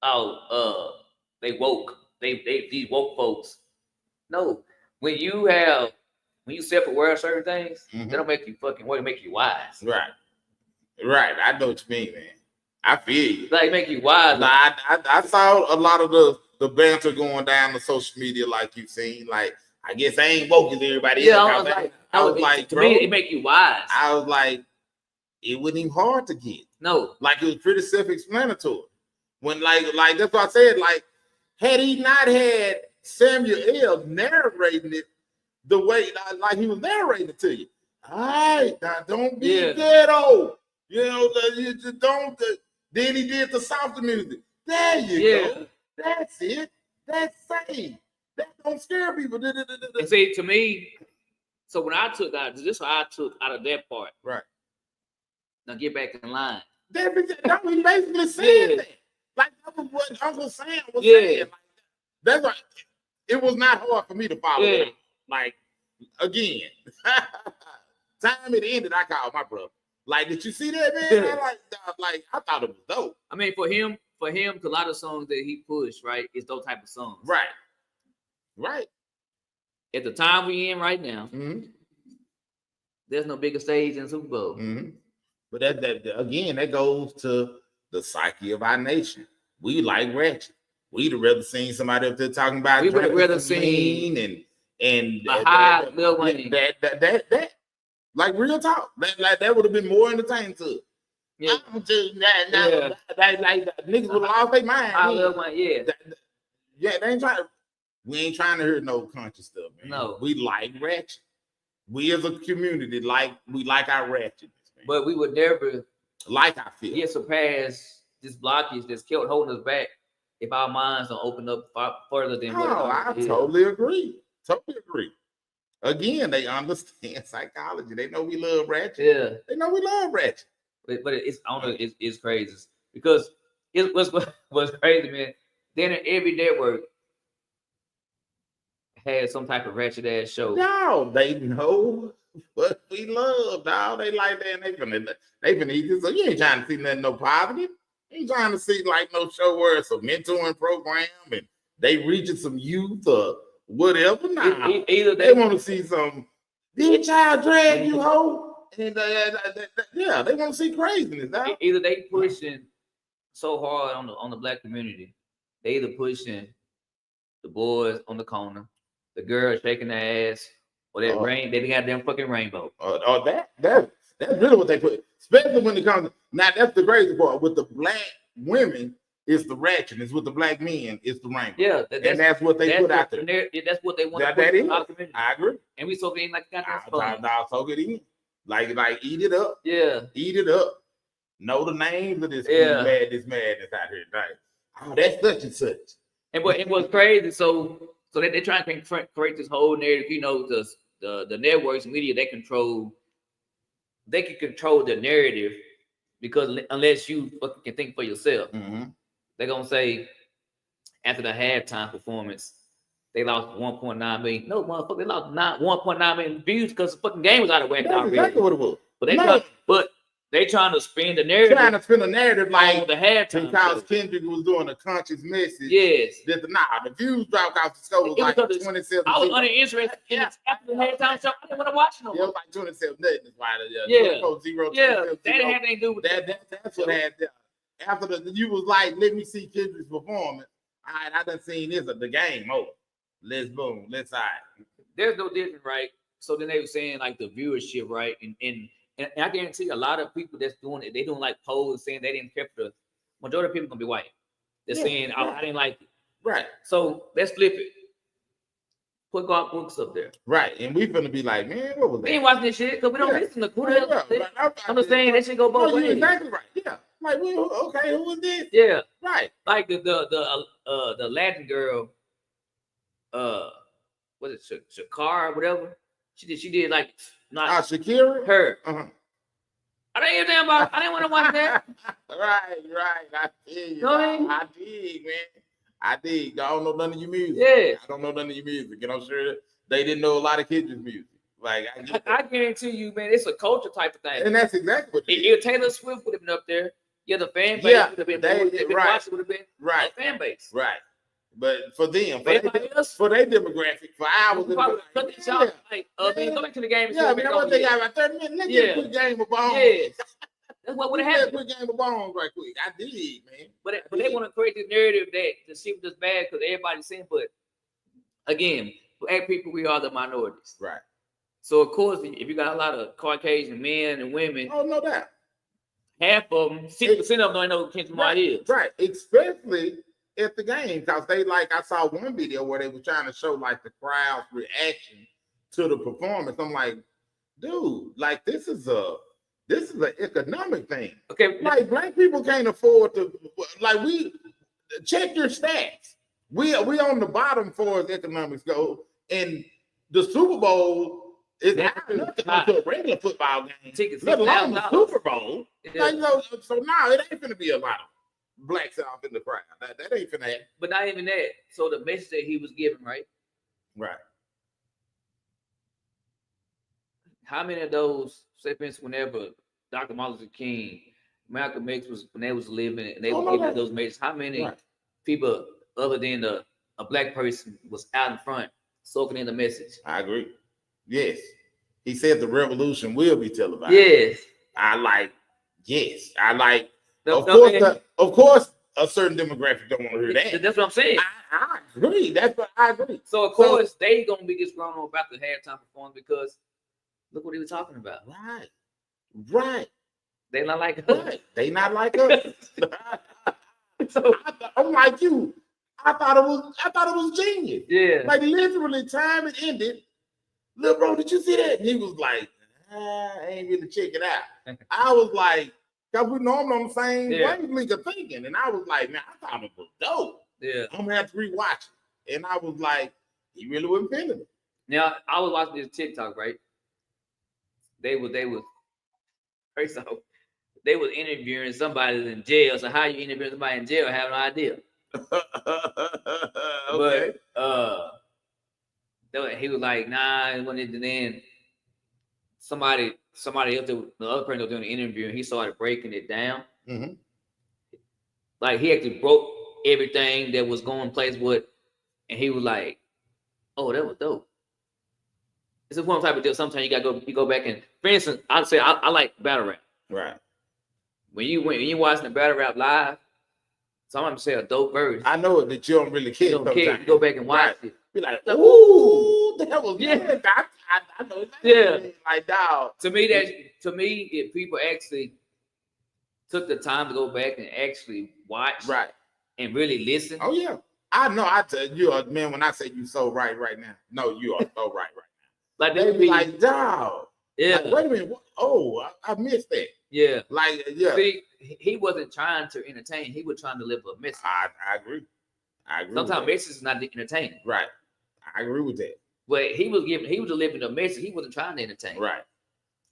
Oh, they woke. They these woke folks. No, when you self-aware of certain things, they don't make you fucking what make you wise. Right. Right. I know what you mean, man. I feel you. Like make you wise. Like, I saw a lot of the banter going down on social media, like you've seen. Like, I guess I ain't woke as everybody else. I was like, to bro, me, it make you wise. I was like, it wasn't even hard to get. No. Like, it was pretty self-explanatory. When, like that's what I said. Like, had he not had Samuel L. narrating it the way, like he was narrating it to you. All right, now don't be ghetto. You know, you just don't. Then he did the softer music. There you go. That's it. That's safe. That don't scare people. And see, to me, so when I took out, this is what I took out of that part. Right. Now get back in line. That was basically saying that. Like that was what Uncle Sam was saying. Like, that's right. It was not hard for me to follow it. Like, again, time it ended, I called my brother. Like, did you see that, man? Like, I thought it was dope. I mean, for him, a lot of songs that he pushed, right, is those type of songs. Right. Right. At the time we in right now, there's no bigger stage than Super Bowl. But that again, that goes to the psyche of our nation. We like ratchet. We'd have rather seen somebody up there talking about. We would have rather seen and Lil Wayne. That like real talk. That would have been more entertaining to us. Yeah. Like niggas would have lost their mind. Lil Wayne, they ain't trying. We ain't trying to hear no conscious stuff, man. No, we like ratchet. We as a community we like our ratchet. But we would never like I feel get surpassed this blockage that's kept holding us back if our minds don't open up further than what I totally agree. Totally agree. Again, they understand psychology. They know we love ratchet. Yeah. They know we love ratchet. But it's crazy. Because it was crazy, man. Then every network had some type of ratchet ass show. No, they know what we love, dog. They like that, and they finna eat this. So you ain't trying to see nothing no positive. You ain't trying to see like no show where it's a mentoring program and they reaching some youth or whatever. Nah, Either they want to see some. Did child drag you, hoe? And yeah, they want to see craziness. Dog. Either they pushing so hard on the black community, they either pushing the boys on the corner, the girls shaking their ass, or that rain. They got them fucking rainbow. That's really what they put. Especially when it comes. Now that's the crazy part with the black women. It's the ratchetness. With the black men, it's the rainbow. Yeah, that's what they put out there. That's what they want to put in our community. I agree. And we soak it in like goddamn sponge. Nah, soak it in. Like eat it up. Yeah. Eat it up. Know the names of this madness out here. Like, oh, that's such and such. And it was crazy. So they're trying to create this whole narrative. You know, the networks, media, they can control the narrative because unless you fucking can think for yourself. They're gonna say after the halftime performance, they lost 1.9 million. No, motherfucker, they lost 1.9 million views because the fucking game was out of whack. That's exactly what it was. But they trying to spin the narrative. Trying to spin a narrative like the halftime because Kendrick was doing a conscious message. Yes. That the views dropped off the score was like 27. I was uninterested after the halftime show. I didn't want to watch no more. It was like 27 nothing. Yeah. 0, yeah. That had anything to do with that. That's what had that. After you was like, let me see Kendrick's performance. All right, I done seen this at the game over. Let's There's no difference, right? So then they were saying like the viewership, right? And I guarantee a lot of people that's doing it, they doing like polls saying they didn't care for the majority of people gonna be white. They're saying I didn't like it. Right. So let's flip it. Put God books up there. Right. And we finna be like, man, what was that? We ain't watching this shit because we don't listen to who the hell. I'm saying that shit go both ways. Exactly right. Yeah. Like, well, okay, who was this? Yeah. Right. Like the Latin girl, what is it, Shakara, whatever. She did like not Shakira? Her. I didn't even think about. I didn't want to watch that. Right. I did. You know what I mean? I did, man. I did. I don't know none of your music. Yeah. I don't know none of your music, and I'm sure they didn't know a lot of Kendrick's music. Like I guarantee you, man, it's a culture type of thing. And that's exactly what it is. Taylor Swift would have been up there. Yeah, the fan base would have been right. Would have been right. A fan base. Right. But for them, for their demographic, for ours, go back to the game. Yeah, man, what they got about 30 minutes. Let's get a quick game of bones. Yes. That's what would have happened. Quick game of bones right quick. I did, man. But they want to create this narrative that the shit was just bad because everybody's saying, but again, black people, we are the minorities. Right. So of course, if you got a lot of Caucasian men and women, oh no doubt, half of them, 60% of them don't know who Kendrick Lamar is. Right, especially at the game, because they I saw one video where they were trying to show like the crowd's reaction to the performance. I'm like, dude, like this is an economic thing. Okay, like black people can't afford to we check your stats. We on the bottom for as economics go, and the Super Bowl. It's nothing to a regular football game, let alone the Super Bowl. Yeah. So now it ain't gonna be a lot of blacks out in the crowd. That ain't gonna happen. But not even that. So the message that he was giving, right? Right. How many of those, say for instance, whenever Dr. Martin Luther King, Malcolm X when they was living and they were giving those messages, how many people other than a black person was out in front soaking in the message? I agree. Yes. He said the revolution will be televised. Yes. Of course, a certain demographic don't want to hear that. That's what I'm saying. I agree. That's what I agree. So of course they gonna be just grown about the halftime performance because look what he was talking about. Right. They not like us. Right. They not like us. So I'm like you. I thought it was genius. Yeah. Like literally, time it ended. Little bro, did you see that? And he was like, I ain't really check it out. I was like, because we normally on the same wavelength of thinking. And I was like, man, I thought it was dope. Yeah. I'm gonna have to rewatch it. And I was like, he really wasn't feeling it. Now I was watching this TikTok, right? They was first off, they was interviewing somebody in jail. So how you interviewing somebody in jail? I have no idea. Okay. But he was like, nah, and then somebody else, the other person was doing the interview, and he started breaking it down. Mm-hmm. Like he actually broke everything that was going place with, and he was like, "Oh, that was dope." It's a one type of deal. Sometimes you go back and, for instance, I'd say I like battle rap. Right. When you watching the battle rap live, somebody say a dope verse. I know that you don't really care. You don't care. You go back and watch it. Be like, ooh, that was good. I know that. Yeah. Like, dog. To me, if people actually took the time to go back and actually watch, right, and really listen. Oh yeah, I know. I tell you, man. When I say you so right now, no, you are so right now. Like they be like, dog. Yeah. Like, wait a minute. Oh, I missed that. Yeah. Like, yeah. See, he wasn't trying to entertain. He was trying to deliver a message. I agree. Sometimes message is not entertaining. Right. I agree with that. But he was delivering a message. He wasn't trying to entertain. Right.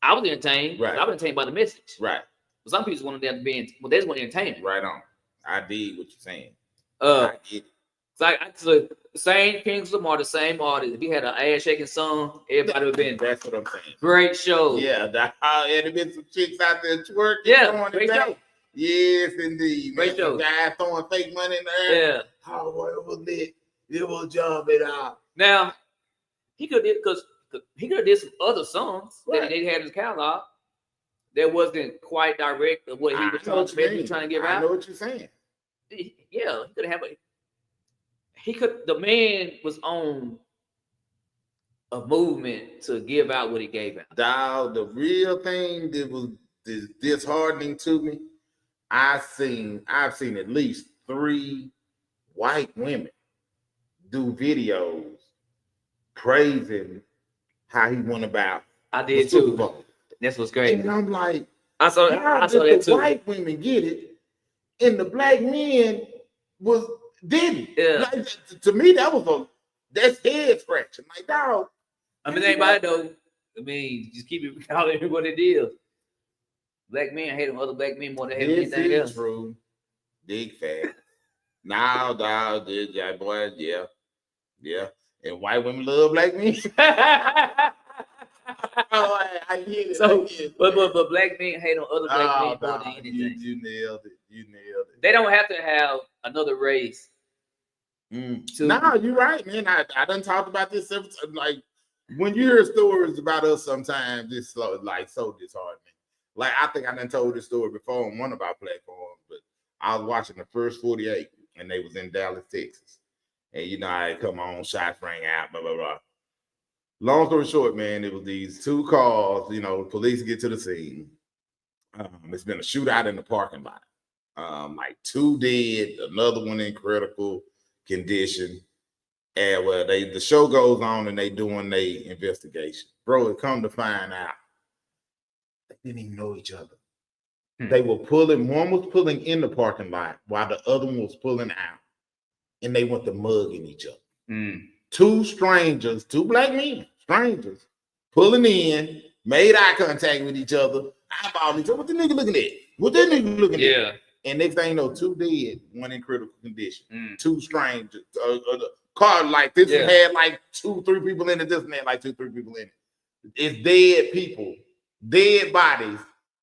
I was entertained. Right. I was entertained by the message. Right. But some people wanted them to be, they just want to entertain. Right on. I did what you're saying. I get it. So same Kendrick Lamar, the same artist. If he had an ass shaking song, everybody would have been. That's what I'm saying. Great show. Yeah, there'd been some chicks out there twerking. Yeah, great show. Yes, indeed. Great show. Guys throwing fake money in there. Yeah. Oh, boy, it was lit. It was jumping out. Now, he could have did some other songs that he had in his catalog that wasn't quite direct of what he was trying to give out. I know what you're saying. Yeah, he could have the man was on a movement to give out what he gave out. Dog, the real thing that was disheartening to me, I've seen at least 3 white women do videos praising how he went about. I did the Super too. Bowl. That's what's great. And I'm like, I saw that too. The white women get it, and the black men didn't. Yeah. Like, to me, that's head scratching. Like, dog. I mean, anybody though. I mean, just keep it calling it what it is. Black men hate on other black men more than anything else. True. Big fat. Now, dog, yeah, boy, yeah. And white women love black men. Oh, I get it. So, but black men hate on other black men more than anything. You nailed it. They don't have to have another race. No, you're right, man. I done talked about this several times. Like, when you hear stories about us, sometimes it's so disheartening. Like, I think I done told this story before on one of our platforms, but I was watching the first 48, and they was in Dallas, Texas. And, I come on, shots rang out, blah, blah, blah. Long story short, man, it was these 2 cars, police get to the scene. It's been a shootout in the parking lot. Like 2 dead, another one in critical condition. And well, the show goes on and they doing their investigation. Bro, it come to find out, they didn't even know each other. They were one was pulling in the parking lot while the other one was pulling out. And they went to mugging each other. 2 strangers, 2 black men, strangers, pulling in, made eye contact with each other, eyeballed each other. What the nigga looking at? What that nigga looking at? Yeah. And next thing you know, 2 dead, 1 in critical condition. 2 strangers. Car like this one had like 2-3 people in it. This one had like 2-3 people in it. It's dead people, dead bodies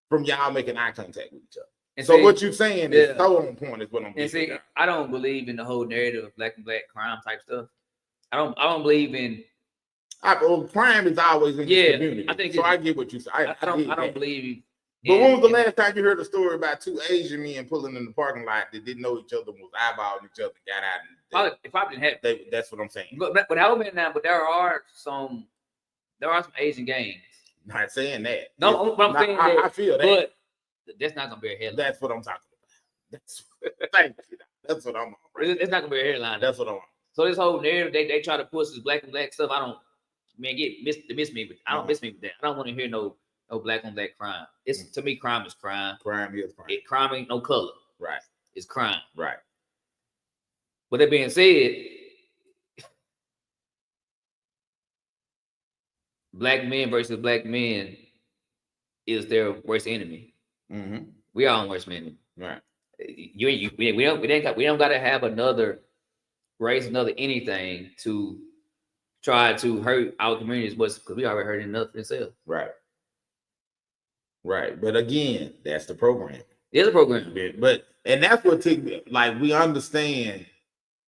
from y'all making eye contact with each other. And so what you're saying is so on point is what I'm getting at. I don't believe in the whole narrative of black and black crime type stuff. I don't believe in crime is always in the community. I think so. I get what you say. I don't believe. But when was the last time you heard a story about 2 Asian men pulling in the parking lot that didn't know each other, was eyeballing each other, got out? If I didn't have, that's what I'm saying. But there are some Asian gangs. Not saying that. No, but I'm saying that. I feel that. But that's not gonna be a headline. That's what I'm talking about. Thank you. That's what I'm on. Right? It's not gonna be a headline. That's what I'm on. So this whole narrative, they try to push this black and black stuff. I don't, miss me, but I don't miss me with that. I don't want to hear no black on black crime. It's to me, crime is crime. Crime is crime. Crime ain't no color. Right. It's crime. Right. With that being said, black men versus black men is their worst enemy. We are our worst enemy. Right. We don't got to have another race, another anything to try to hurt our communities, but because we already hurt enough itself. Right. Right. But again, that's the program. It's a program. But and that's what like we understand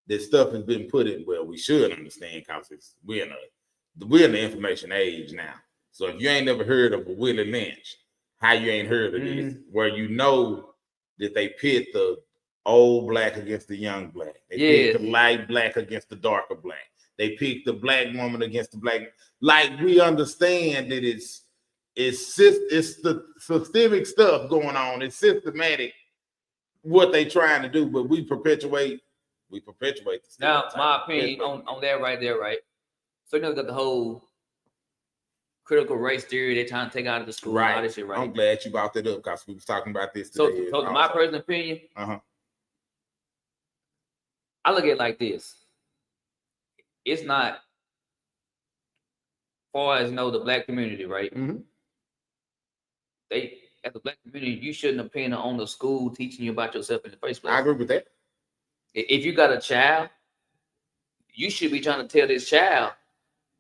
that stuff has been put in. Well, we should understand because we're in the information age now. So if you ain't never heard of a Willie Lynch, how you ain't heard of this? Where you know that they pit the old black against the young black. They pit the light black against the darker black. They pick the black woman against the black. Like we understand that it's the systemic stuff going on. It's systematic what they trying to do, but we perpetuate the now my opinion on that right there, right? So you know, got the whole critical race theory they're trying to take out of the school, right? All this shit, right? I'm glad you brought that up because we was talking about this today. So my personal opinion, I look at it like this. It's not far as the black community, right? They, as a black community, you shouldn't depend on the school teaching you about yourself in the first place. I agree with that. If you got a child, you should be trying to tell this child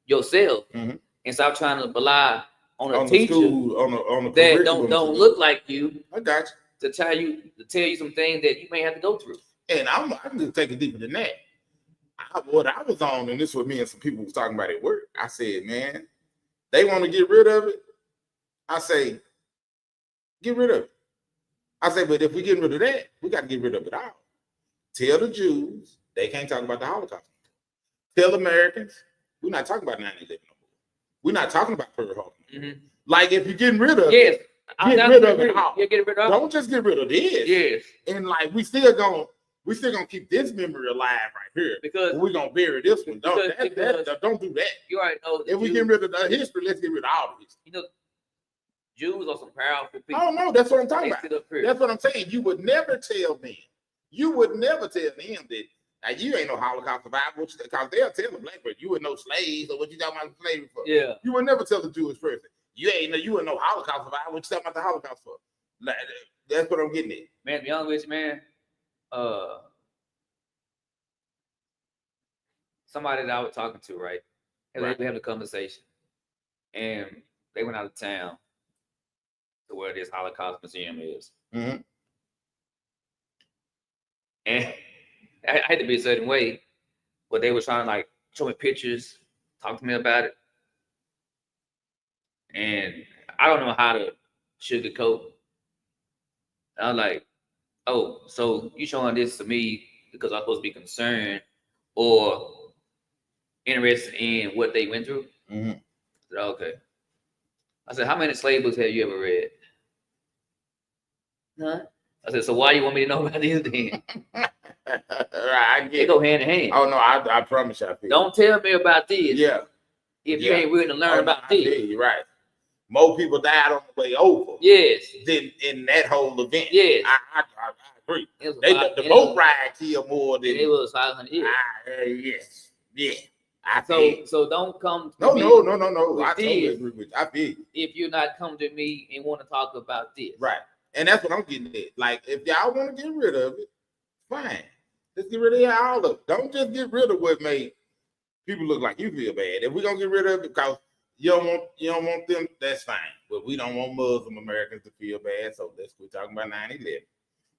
yourself and stop trying to rely on a teacher on that don't look like you. I got you. To tell you some things that you may have to go through. And I'm gonna take it deeper than that. What I was on, and this was me and some people was talking about at work. I said, man, they want to get rid of it. I say, get rid of it. I say, but if we get rid of that, we got to get rid of it all. Tell the Jews they can't talk about the Holocaust. Tell Americans we're not talking about 9/11 no more. We're not talking about Pearl Harbor. Like if you're getting rid of it, get rid of it all. Don't just get rid of this. Yes. And like we still gonna keep this memory alive right here because we're gonna bury this one. Don't do that. You already know. If we get rid of the history, let's get rid of all of history. Jews are some powerful people. Oh no, that's what I'm talking about. That's what I'm saying. You would never tell them. You would never tell them that now, you ain't no Holocaust survivor, because they'll tell the black person you were no slaves or what you talking about slavery for. Yeah. You would never tell the Jewish person you were no Holocaust survivor. What you talking about the Holocaust for? Like, that's what I'm getting at. Man, to be honest with you, man, somebody that I was talking to, right? We had a conversation, and they went out of town to where this Holocaust museum is. And I had to be a certain way, but they were trying to show me pictures, talk to me about it. And I don't know how to sugarcoat. I was like, oh, so you showing this to me because I'm supposed to be concerned or interested in what they went through? I said, okay. I said, how many slave books have you ever read? None. I said, so why you want me to know about these then? Right, they go hand in hand. Oh no, I promise you. Don't tell me about this. Yeah. If you ain't willing to learn about this. You're right. More people died on the way over. Yes. Than in that whole event. Yes. I agree. The boat ride killed more than it was 500 years. Yes. Yeah. So don't come to No. I totally agree with you. I feel you. If you're not coming to me and want to talk about this. Right. And that's what I'm getting at. Like, if y'all want to get rid of it, fine. Let's get rid of all of it. Don't just get rid of what made people look like you feel bad. If we're gonna get rid of it because you don't want them, that's fine. But we don't want Muslim Americans to feel bad, so let's quit talking about 9/11.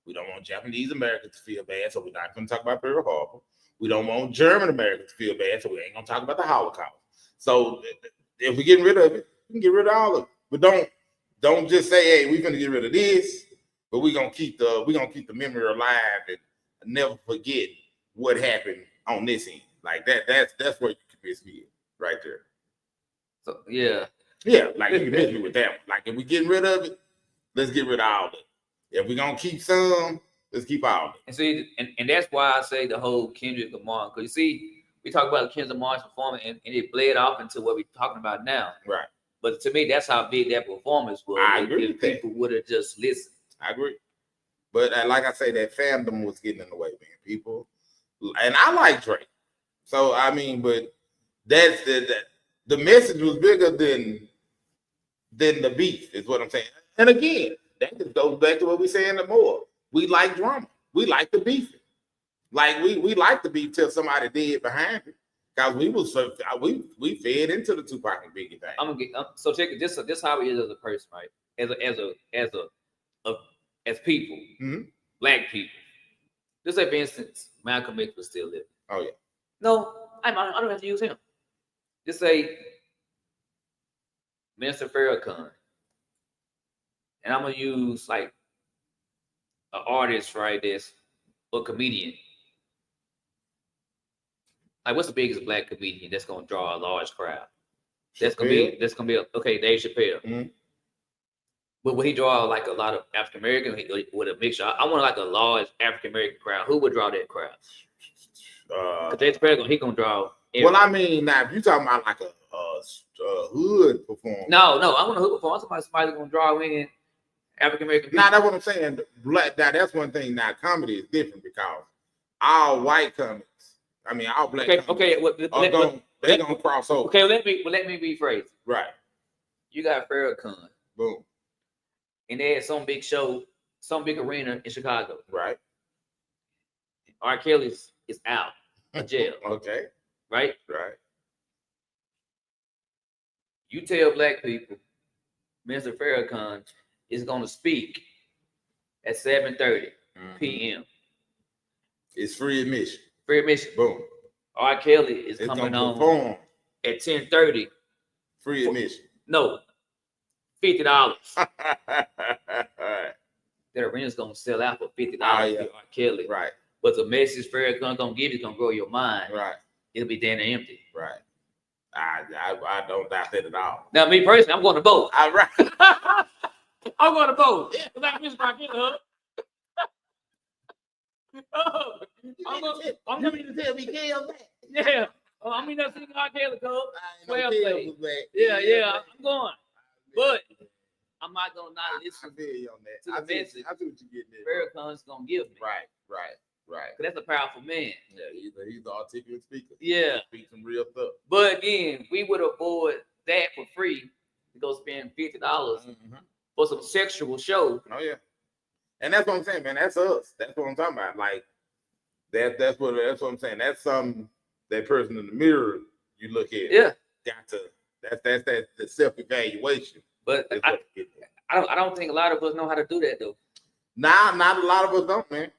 We don't want Japanese Americans to feel bad, so we're not gonna talk about Pearl Harbor. We don't want German Americans to feel bad, so we ain't gonna talk about the Holocaust. So if we're getting rid of it, we can get rid of all of it. But don't just say, hey, we're gonna get rid of this, but we're gonna keep the memory alive and never forget what happened on this end. Like that's where you convince me right there. So yeah, like you convince me with that one. Like if we getting rid of it, let's get rid of all of it. If we're gonna keep some, let's keep all of it. And see, and that's why I say the whole Kendrick Lamar, because you see, we talk about Kendrick Lamar's performance and it bled off into what we're talking about now. Right. But to me, that's how big that performance was. I agree with that. People would have just listened. I agree. But like I say, that fandom was getting in the way, man. People, and I like Drake. So I mean, but that's the message was bigger than the beef, is what I'm saying. And again, that just goes back to what we're saying more. We like drama. We like the beef. Like we like the beef till somebody dead behind it. Cause we fed into the Tupac and Biggie thing. I'm gonna get so check it. This how he is as a person, right? As people, black people. Just say for instance, Malcolm X was still living. Oh yeah. No, I don't have to use him. Just say Minister Farrakhan, and I'm gonna use like an artist, right? This or comedian. Like, what's the biggest black comedian that's gonna draw a large crowd? That's gonna be okay. Dave Chappelle. Mm-hmm. But would he draw like a lot of African American with a mixture? I want like a large African American crowd. Who would draw that crowd? Because Dave Chappelle he gonna draw. Well, I mean, now if you talking about like a hood performance. No, I want a hood performance. Somebody's gonna draw in African American. Now that's what I'm saying. Black. Now that's one thing. Now comedy is different because all white comics. I mean, all black. Okay. They're gonna cross over. Okay, let me rephrase. Right. You got Farrakhan. Boom. And they had some big show, some big arena in Chicago. Right. R. Kelly is out of jail. Okay. Right. Right. You tell black people, Mr. Farrakhan is going to speak at 7:30 p.m. It's free admission. Free admission. Boom. R. Kelly is coming on at 10:30. Free admission. No, $50. That arena's gonna sell out for $50 for R. Kelly. Right. But the message Farrakhan gonna give you gonna grow your mind. Right. It'll be damn empty. Right. I don't doubt that at all. Now, me personally, I'm going to vote. All right. I'm going to vote. Because I miss my kid, huh? I'm coming to tell me Kale back. Yeah. I mean, that's singing R. Kelly, cuz. Well played. Yeah, I'm going. But I'm not going to not listen to the message. I see what you're getting at. Farrakhan's going to give me. Right. Because that's a powerful man. Yeah, he's an articulate speaker. Yeah. He speaks some real stuff. But again, we would avoid that for free to go spend $50 for some sexual show. Oh, yeah. And that's what I'm saying, man. That's us. That's what I'm talking about. Like, that's what I'm saying. That's that person in the mirror you look at. Yeah. That's the self-evaluation. But I don't think a lot of us know how to do that though. Nah, not a lot of us don't, man.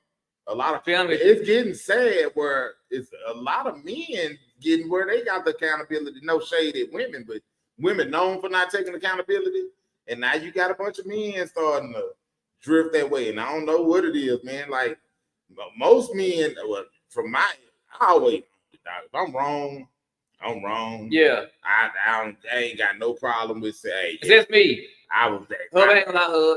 A lot of it's getting sad where it's a lot of men getting where they got the accountability. No shade at women, but women known for not taking accountability. And now you got a bunch of men starting to drift that way. And I don't know what it is, man. Like most men, from I always, if I'm wrong, I'm wrong. Yeah. I ain't got no problem with saying, hey, that's me. I was that. Hub ain't gonna lie,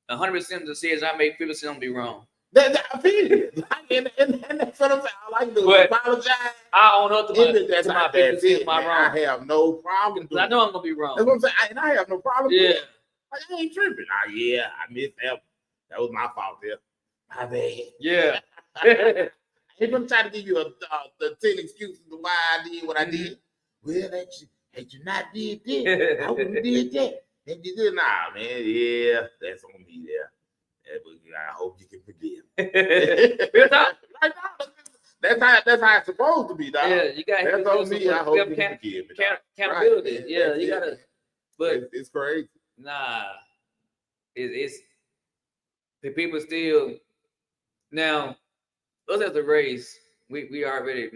Hub. 100% of the decisions I make, 50% don't be wrong. I feel it. And that's what I'm saying. I like to apologize. I own up to my 50% my wrong. I have no problem. I know I'm gonna be wrong. That's what I'm saying. And I have no problem. Yeah. Like, I ain't tripping. Yeah, I missed that. That was my fault there. My bad. Yeah. If I'm trying to give you the 10 excuses of why I did what I did, well, had you not did this, I wouldn't did that. And you did, nah, man, yeah, that's on me there. I hope you can forgive. That's how it's supposed to be, dog. Yeah, you got that's on me. I hope you can forgive me. Accountability. Right. Yeah, you gotta. But it's crazy. Nah, it's people still now. Us as a race, we already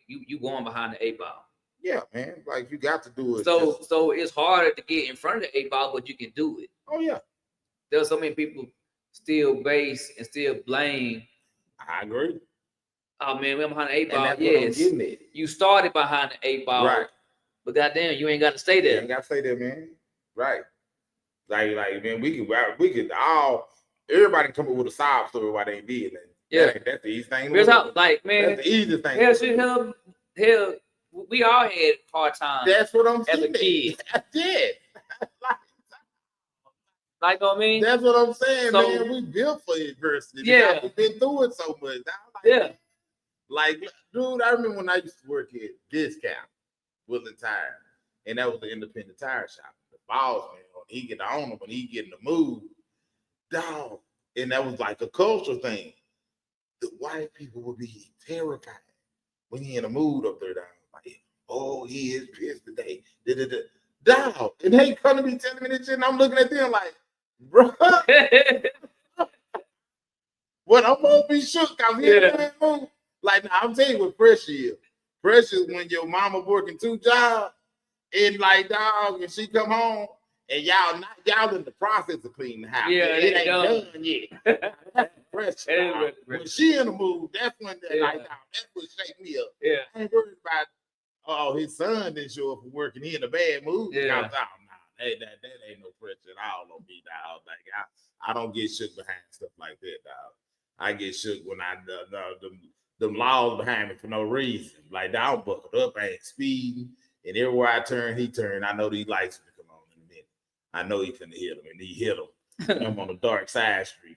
you going behind the 8 ball. Yeah, man. Like you got to do it. So it's harder to get in front of the 8 ball, but you can do it. Oh yeah. There's so many people still base and still blame. I agree. Oh man, we're behind the 8 ball. That's yes, what I'm getting at. You started behind the 8 ball, right? But goddamn, you ain't got to stay there. You ain't got to stay there, man. Right? Like man, we could all everybody come up with a sob story why they did that. Yeah, that's the easiest thing. Like man, that's the easiest thing. Hell, we all had hard times. That's what I'm saying. As a kid, I did. Like what I mean? That's what I'm saying, man. We built for adversity. Yeah, we've been through it so much. Yeah. Like, dude, I remember when I used to work at Discount, Woodland Tire, and that was the independent tire shop. The boss, man, when he get the owner, when he get in the mood, dog, and that was like a cultural thing. The white people would be terrified when he in a mood up there, dog. Like, oh, he is pissed today. Dog. And they come to me telling me this shit, and I'm looking at them like, bro, what I'm gonna be shook. I'm here in that mood. Like, now, I'm telling you what pressure is. Pressure is when your mama working 2 jobs, and like, dog, and she come home, and y'all in the process of cleaning the house. Yeah, it ain't done yet. That's pressure. Dog. When she in the mood, that's when like, dog, that's what shake me up. Yeah. I ain't worried about his son didn't show up for work and he in a bad mood. Yeah. Nah, that ain't no pressure at all on me, dog. Like I don't get shook behind stuff like that, dog. I get shook when them laws behind me for no reason. Like, I don't buckle up, I ain't speeding, and everywhere I turn, he turn. I know these lights will come on in a minute. I know he finna hit him, and he hit him. I'm on the dark side street.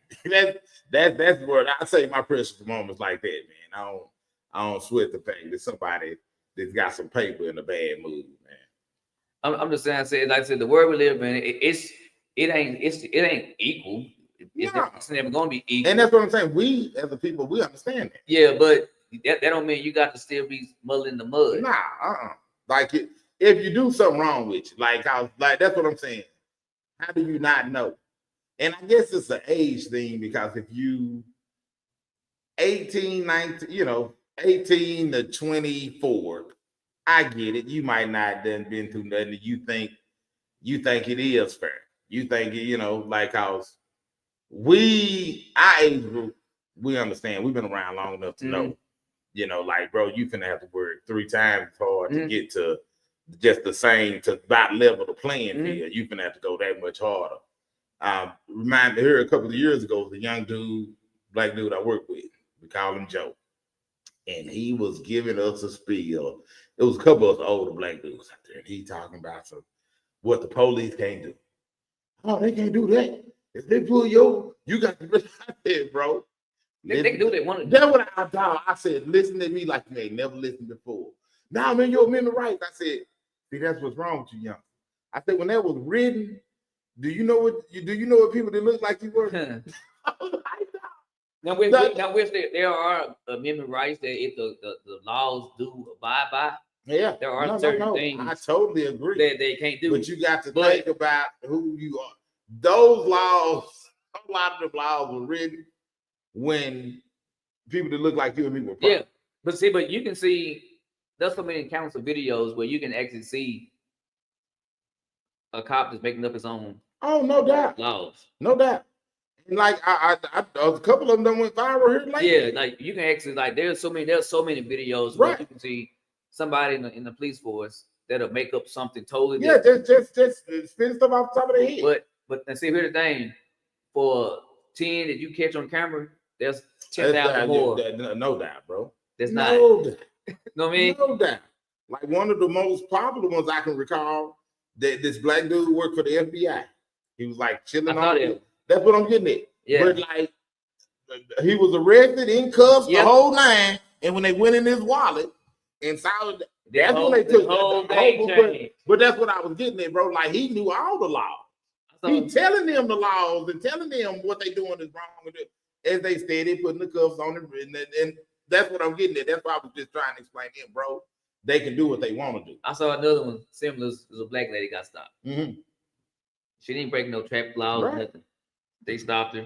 that's where I say my pressure for moments like that, man. I don't sweat the fact that somebody that's got some paper in a bad mood, man. I'm just saying, like I said, the world we live in, it ain't equal. It's never gonna be equal. And that's what I'm saying. We as a people, we understand that. Yeah, but that don't mean you got to still be muddling the mud. Nah, Like if you do something wrong with you, like that's what I'm saying. How do you not know? And I guess it's an age thing, because if you 18, 19, 18 to 24, I get it. You might not done been through nothing. You think it is fair. You think, like our age group, we understand. We've been around long enough to know, like, bro, you finna have to work 3 times as hard to get to just the same, to about level the playing field. You finna have to go that much harder. Remind me here a couple of years ago, the young dude, black dude I work with, we call him Joe. And he was giving us a spiel. It was a couple of older black dudes out there, and he talking about what the police can't do. Oh, they can't do that. If they pull you got to I said, bro. They can do what they want to do. That's what I said. Listen to me like you ain't never listened before. Now, man, your amendment rights. I said, see, that's what's wrong with you, young. I said, when that was written, do you know what people that look like you were? Now, there are amendment rights that if the laws do abide by, there are certain things I totally agree that they can't do. But you got to think about who you are. Those laws, a lot of the laws were written when people that look like you and me were Yeah, but you can see there's so many counts of videos where you can actually see a cop that's making up his own. Oh, no doubt. Laws. No doubt. Like a couple of them done went viral here lately. Yeah, like you can actually there's so many videos where you can see somebody in the police force that'll make up something totally different. Just spin stuff off the top of their head. But see, here's the thing: for 10 that you catch on camera, there's 10,000 more. No doubt, bro. There's not. No doubt. Know what I mean? No doubt. Like one of the most popular ones I can recall, that this black dude worked for the FBI. He was like chilling on it. That's what I'm getting at. Yeah. But like, he was arrested in cuffs, the whole 9. And when they went in his wallet and saw that's when they took the whole thing. But that's what I was getting at, bro. Like, he knew all the laws. He telling them the laws and telling them what they doing is wrong. As they steady putting the cuffs on him, and that's what I'm getting at. That's why I was just trying to explain to him, bro. They can do what they want to do. I saw another one similar. It was a black lady got stopped. Mm-hmm. She didn't break no traffic laws, nothing. They stopped her.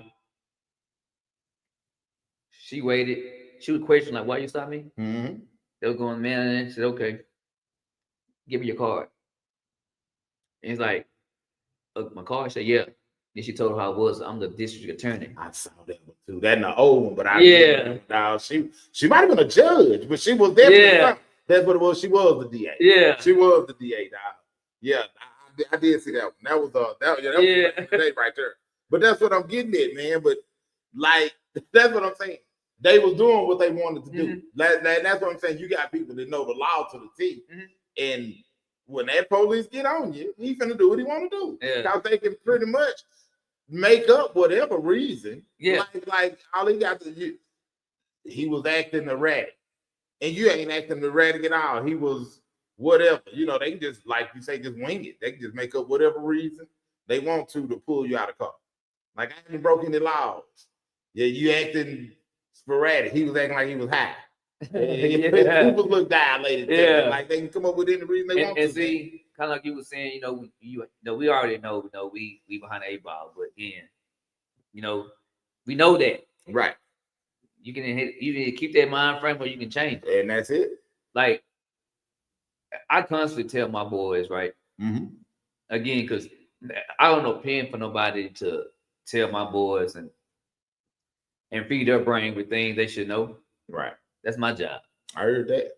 She waited. She was questioning, like, why you stop me? Mm-hmm. They were going, man, and she said, okay, give me your card. And he's like, my card? She said, yeah. Then she told her how it was. I'm the district attorney. I saw that one too. That's the old one, but she might have been a judge, but she was definitely that's what it was. She was the DA. Yeah. She was the DA, dog. Yeah, I did see that one. That was that was the day right there. But that's what I'm getting at, man. But like, that's what I'm saying. They was doing what they wanted to do. That's what I'm saying. You got people that know the law to the T. And when that police get on you, he finna do what he want to do. Because they can pretty much make up whatever reason. Yeah. Like all he got to do, he was acting erratic. And you ain't acting erratic at all. He was whatever. They can just, like you say, just wing it. They can just make up whatever reason they want to pull you out of car. Like, I haven't broken any laws. Yeah, you acting sporadic. He was acting like he was high. Yeah. People look dilated. Yeah. Like they can come up with any reason they want to. And see, kind of like you were saying, you know, we already know, we behind the 8 ball, but again, we know that. Right. You can keep that mind frame or you can change it. And that's it. Like, I constantly tell my boys, right? Mm-hmm. Again, because I don't know pen for nobody to tell my boys and feed their brain with things they should know. Right. That's my job. I heard that.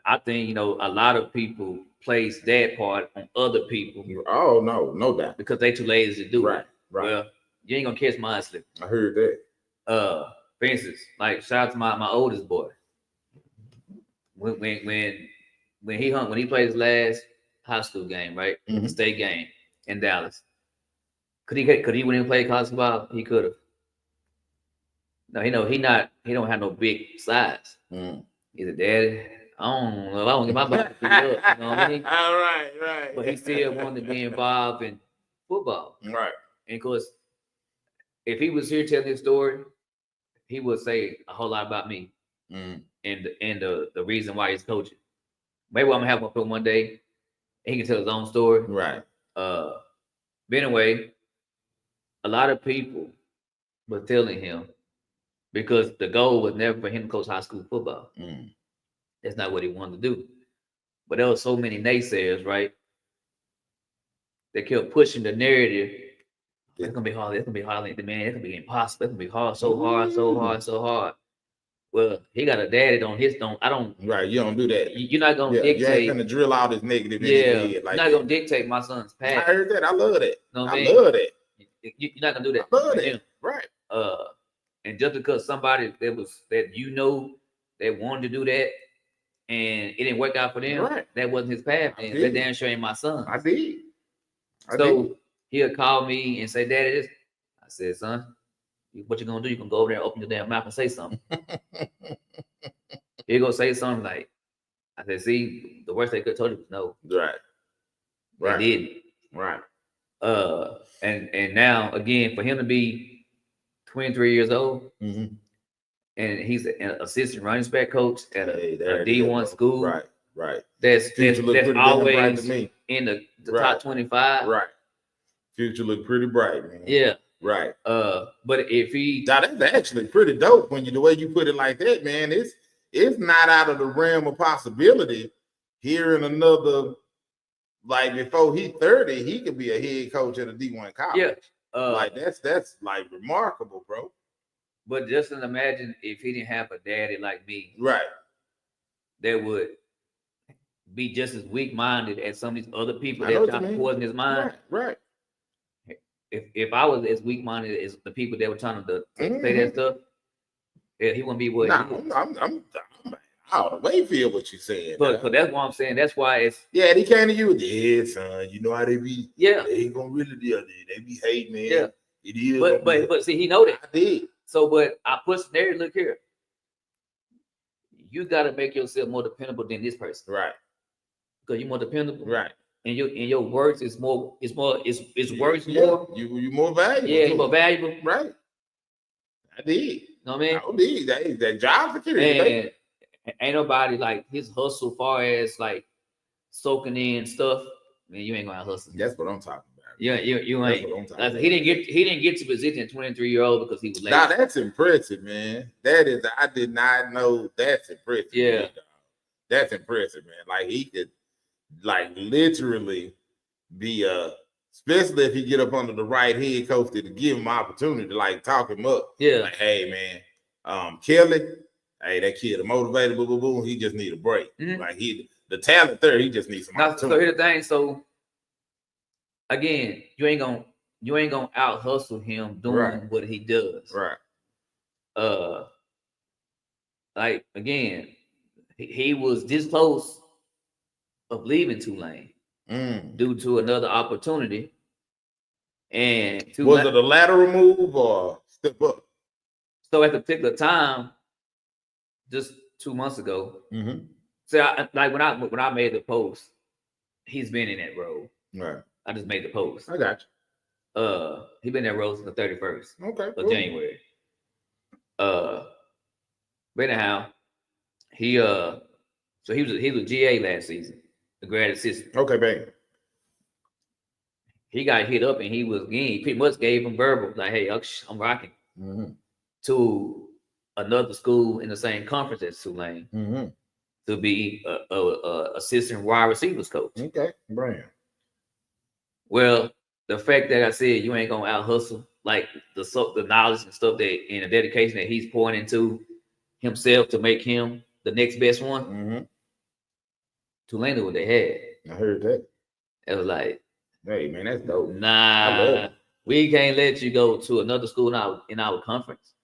I think a lot of people place that part on other people. Oh no doubt. Because they too lazy to do it. Right. Well, you ain't gonna catch mine slipping. I heard that. For instance, like shout out to my oldest boy. When he played his last high school game, right? Mm-hmm. State game in Dallas. Could he win and play college football? He could have. No, he don't have no big size. Mm. He's a daddy. I don't know if I want to get my body beat up. You know what I mean? All right. But he still wanted to be involved in football. Right. And of course, if he was here telling his story, he would say a whole lot about me and the reason why he's coaching. Maybe I'm gonna have him one day. And he can tell his own story. Right. But anyway, a lot of people were telling him because the goal was never for him to coach high school football. That's not what he wanted to do. But there were so many naysayers, right? They kept pushing the narrative. It's gonna be hard. It's gonna be hard, man. It's gonna be impossible. It's gonna be hard, so hard. Well, he got a daddy on his don't. I don't. Right, you don't do that. You're not gonna dictate. You ain't gonna drill out his negative. Yeah, you're not gonna dictate my son's path. I heard that. I love that. I love that. You're not gonna do that. I love that. Right. And just because somebody that wanted to do that, and it didn't work out for them, right. That wasn't his path. And that damn sure ain't my son. I did. He'll call me and say, "Daddy, this." I said, "Son, what you gonna do? You can go over there and open your damn mouth and say something." He'll go say something like, I said, "See, the worst they could have told you was no." Right. They didn't. Right. And now again, for him to be 23 years old, and he's an assistant running back coach at a D1 school. Right. That's always in the top 25. Right. Future look pretty bright, man. Yeah. Right. But if he that's actually pretty dope when the way you put it like that, man. It's not out of the realm of possibility. Hearing another, like before he's 30, he could be a head coach at a D1 college. Yeah. Like that's like remarkable, bro. But just imagine if he didn't have a daddy like me. Right. That would be just as weak-minded as some of these other people that try to poison his mind. Right. If I was as weak-minded as the people that were trying to say that stuff, he wouldn't be what he is. I'm out of way feel what you're saying. But that's why I'm saying that's why it's he came to you. Yeah, son. You know how they be. Yeah. They ain't gonna really do it. They be hating, man. Yeah. It is. But see, he know that. I did. So, but I put there. Look here. You got to make yourself more dependable than this person. Right. Because you're more dependable. Right. And your words is more. It's worth more. You more valuable. Yeah, you're more valuable. Right. I did. You know what I mean? I did. That job security. And ain't nobody like his hustle far as like soaking in stuff. Man, you ain't gonna hustle. That's what I'm talking about. Yeah, you ain't. He didn't get to position 23-year-old because he was late. Now that's impressive, man. That is, I did not know. That's impressive. Yeah, man, that's impressive, man. Like he could, like literally be especially if he get up under the right head coach to give him opportunity to like talk him up. Yeah, like hey man, Kelly, hey that kid, a motivated, boo. He just need a break. Like the talent there, he just needs some opportunity. So here's the thing. So again, you ain't gonna out hustle him doing what he does. Right. Like again, he was this close of leaving Tulane due to another opportunity. And was it a lateral move or step up? So at the particular time, just 2 months ago, so when I made the post, he's been in that role. Right. I just made the post. I got you. He been in that role since the 31st of January. But anyhow, he so he was a GA last season, the grad assistant. Okay, bang. He got hit up and he pretty much gave him verbal like, hey, I'm rocking to another school in the same conference as Tulane to be a assistant wide receivers coach. Okay, Brian. Well, the fact that I said you ain't gonna out hustle like the knowledge and stuff that and the dedication that he's pouring into himself to make him the next best one. Tulane knew what they had. I heard that. It was like, hey man, that's dope. Nah, we can't let you go to another school in our conference.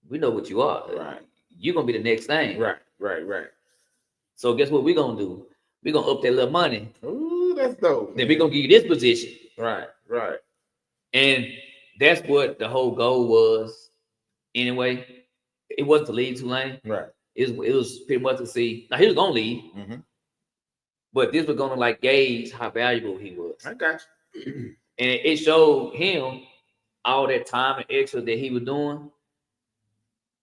We know what you are. Right. You're gonna be the next thing. Right. So guess what we're gonna do? We're gonna up that little money. Ooh, that's dope. Then we're gonna give you this position. Right. And that's what the whole goal was. Anyway, it wasn't to leave Tulane. Right. It was pretty much to see. Now he was gonna leave, but this was gonna like gauge how valuable he was. I got you. And it showed him all that time and extra that he was doing.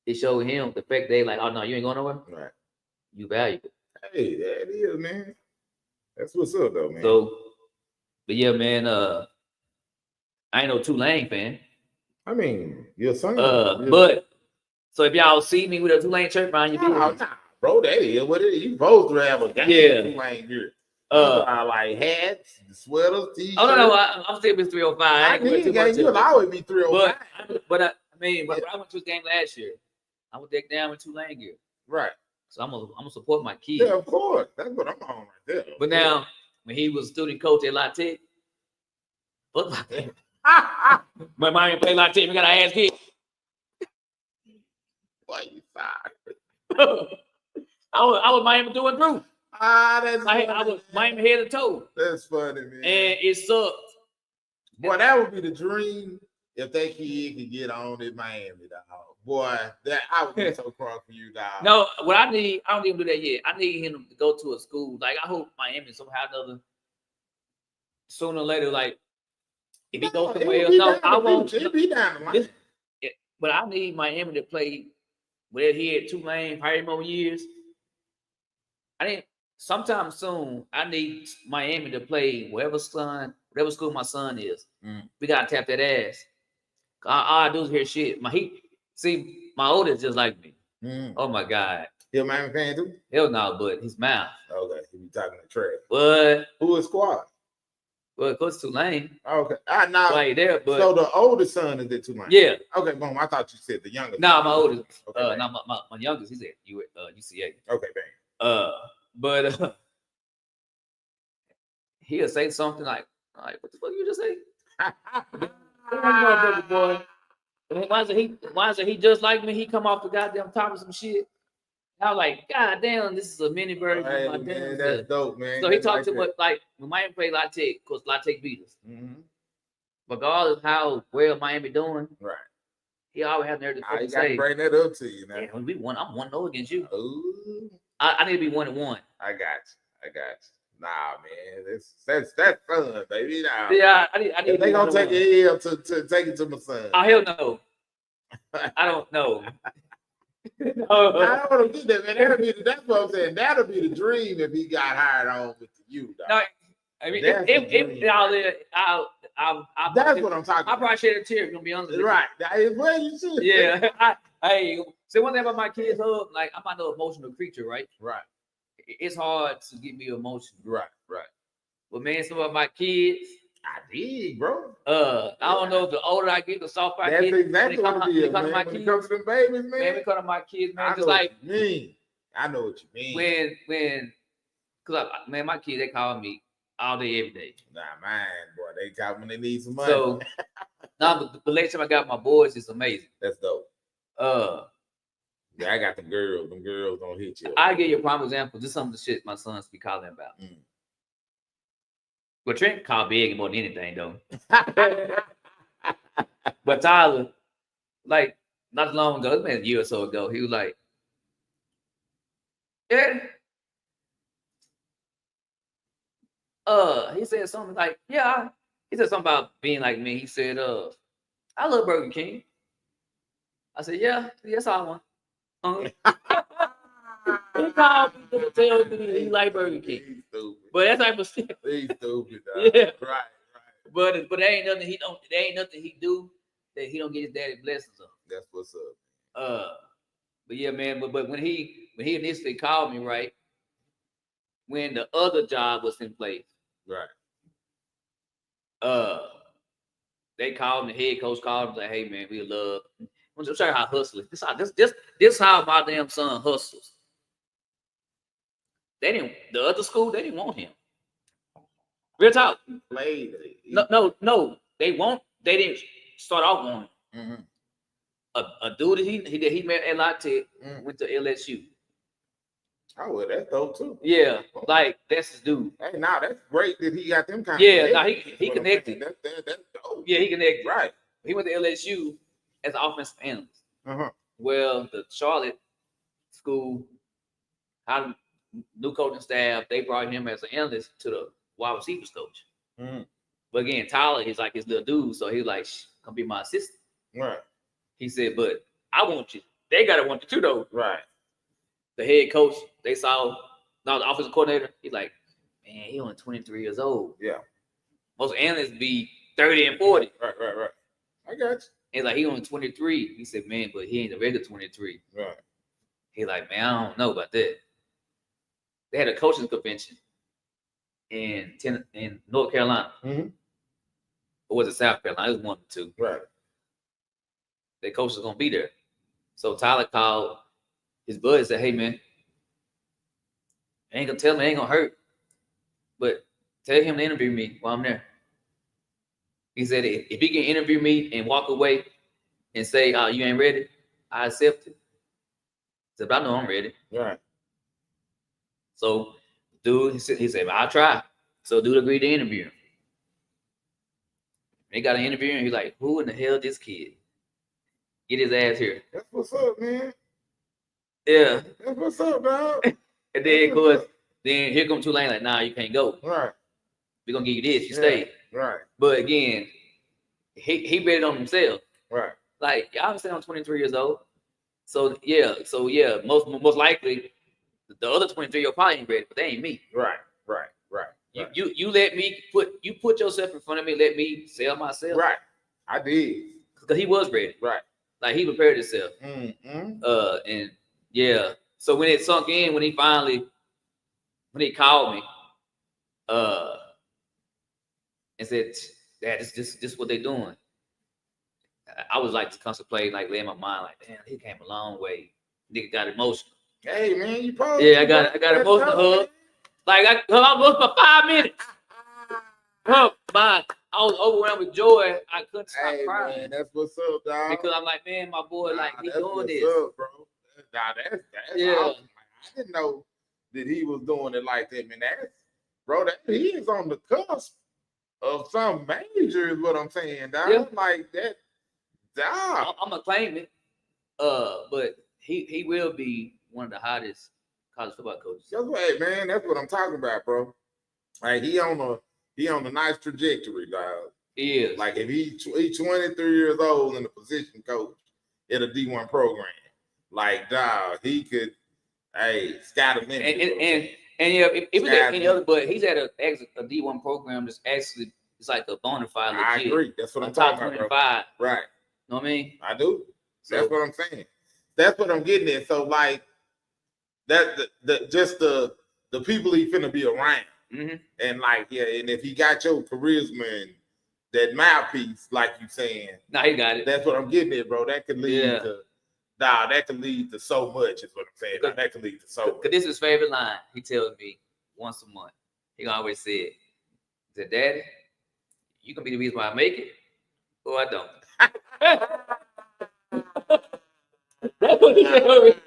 It showed him the fact that they like, oh no, you ain't going nowhere. Right. You valuable. Hey, that is, man. That's what's up, though, man. So, but yeah, man. I ain't no Tulane fan. I mean, your son. But so if y'all see me with a Tulane shirt behind your nah, bro, that is what it is. You supposed to have a game Tulane gear. Like hats, sweaters, t-shirts. Oh no, I'm still Mr. 305. I need a game. You'll always be 305. But I mean, when I went to his game last year, I was decked down with Tulane gear. Right. So I'm gonna support my kids. Yeah, of course. That's what I'm on right there. But now, when he was student coach at La Tech, fuck La Tech. My mind play La Tech. We got our ass kicked. Why you sorry? I was Miami doing through. That's funny, I was Miami head to toe. That's funny, man. And it sucked. Boy, that would be the dream if that kid could get on in Miami, dog. Boy, I would be so proud for you, dog. No, what I need, I don't even do that yet. I need him to go to a school. Like, I hope Miami somehow or another, sooner or later, like, if he goes somewhere else, no, I won't. It'll be down the line. But I need Miami to play where he had Tulane, probably more years. Sometime soon, I need Miami to play whatever school my son is. We gotta tap that ass. All I do is hear shit. My oldest just like me. Oh my God. He a Miami fan too? Hell no, but his mouth. Okay, he be talking to trash. But who is squad? Well, of course Tulane. Okay. Now right there, but so the oldest son is at Tulane. Yeah. Okay, boom. I thought you said the youngest. No, my oldest. Okay, no, my youngest, he's at UCA. Okay, bang. But he'll say something like, what the fuck you just say? Boy. Why is he just like me? He come off the goddamn top of some shit. I was like, God damn, this is a mini version of my man, that's dope, man. So he talked to us like when Miami played La Tech, because La Tech beat us. Regardless of how well Miami doing, right? He always have nerve to I got to bring that up to you now. Yeah, when we won, I'm 1-0 against you. Ooh. I need to be 1-1. I got you. Nah, man, that's fun, baby. Nah, yeah, I need. They gonna take it here to take it to my son. Oh hell no! I don't know. No. I don't want to get that, man. That's what I'm saying. That'll be the dream if he got hired on with you, dog. No, I mean, if y'all there, I'll that's what I'm talking about. I probably shed a tear. Gonna be honest. Right. That is where you should. Yeah. Hey, say one thing about my kids, like I'm not no emotional creature, right? Right. It's hard to get me emotional. Right. But man, some of my kids, I did, bro. I don't know if the older I get, the softer I get. That's exactly what it is, man. When it comes to them babies, man. When my kids, man, just like me. I know what you mean. Because man, my kids, they call me all day, every day. Nah, mine, boy, they call when they need some money. So, but the latest time I got my boys is amazing. That's dope. Yeah, I got them girls. Them girls don't hit you. I give you a prime example. Just some of the shit my sons be calling about. Well, Trent called big more than anything, though. But Tyler, like, not long ago, it's been a year or so ago, he was like, yeah. He said something like, yeah. He said something about being like me. He said, I love Burger King. I said, yeah, that's all I want. He called me to tell me he like Burger King. He's stupid. But that's like shit. He's stupid. Dog. Yeah. Right. But there ain't nothing he don't. There ain't nothing he do that he don't get his daddy blessings on. That's what's up. But yeah, man. But when he initially called me, right, when the other job was in place, Right. They called me. The head coach called him, like, "Hey, man, we love." I'm just showing how hustlers. This how my damn son hustles. They didn't. The other school, they didn't want him. Real talk. Played. No. They didn't start off on him. A dude that he met at La Tech went to LSU. Oh, well, that's dope too. Yeah, like that's his dude. Hey, now that's great that he got them kind. Yeah, now he connected. That's dope. Yeah, he connected. Right. He went to LSU as an offensive analyst. Uh-huh. Well, the Charlotte school, how new coaching staff, they brought him as an analyst to the wide receivers coach. But again, Tyler, he's like his little dude, so he's like, "Come be my assistant." Right. He said, "But I want you. They gotta want you too, though." Right. The head coach, they saw, now the offensive coordinator, he's like, "Man, he only 23 years old." Yeah. Most analysts be 30 and 40. Right. I got you. He's like, he only 23. He said, "Man, but he ain't the regular 23. Right. He's like, "Man, I don't know about that." They had a coaching convention in North Carolina. Or was it South Carolina? It was one or two. Right. The coach was gonna be there. So Tyler called his buddy and said, "Hey, man, I ain't gonna tell him it ain't gonna hurt, but tell him to interview me while I'm there." He said, "If he can interview me and walk away and say, oh, you ain't ready, I accept it." I said, "But I know I'm ready." Right. So dude, he said, "I'll try." So dude agreed to interview him. They got an interview and he's like, "Who in the hell this kid? Get his ass here." That's what's up, man. Yeah. That's what's up, dog. And then, of course, then here comes Tulane, like, "Nah, you can't go. Right. We're gonna give you this. You stay." Right. But again, he bet it on himself. Right. Like, y'all understand I'm 23 years old. So yeah, most likely the other 23-year-old probably ain't ready, but they ain't me. Right. You let me put yourself in front of me, let me sell myself. Right. I did. Because he was ready. Right. Like he prepared himself. And yeah. So when it sunk in, when he called me, and said, "Dad, this is what they doing." I was like contemplating, like laying my mind, like, damn, he came a long way. Nigga got emotional. Hey man, you probably I got emotional hug. Like I was for 5 minutes. I was overwhelmed with joy. I couldn't stop crying. Man, that's what's up, dog. Because I'm like, man, my boy, like he doing this. Up, bro. That's awesome. I didn't know that he was doing it like that, man. He is on the cusp of some major, is what I'm saying, dog. Yeah. Like that, dog. I'm gonna claim it. But he will be one of the hottest college football coaches. That's right, man. That's what I'm talking about, bro. Like he on a nice trajectory, dog. He is. Like if he's 23 years old and a position coach at a D1 program, like dog, he could, sky the limit. And yeah, if it was any other, but he's at a D1 program that's actually it's like a bona fide legit. I agree. That's what I'm talking about, bro. Right. Know what I mean? I do. That's what I'm saying. That's what I'm getting at. So like that the people he finna be around. And like, and if he got your charisma and that mouthpiece, like you saying, he got it. That's what I'm getting at, bro. That could lead to so much, is what I'm saying. Like, that could lead to so much. Because this is his favorite line. He tells me once a month. He always said, he said, "Daddy, you can be the reason why I make it, or I don't." That's what he said.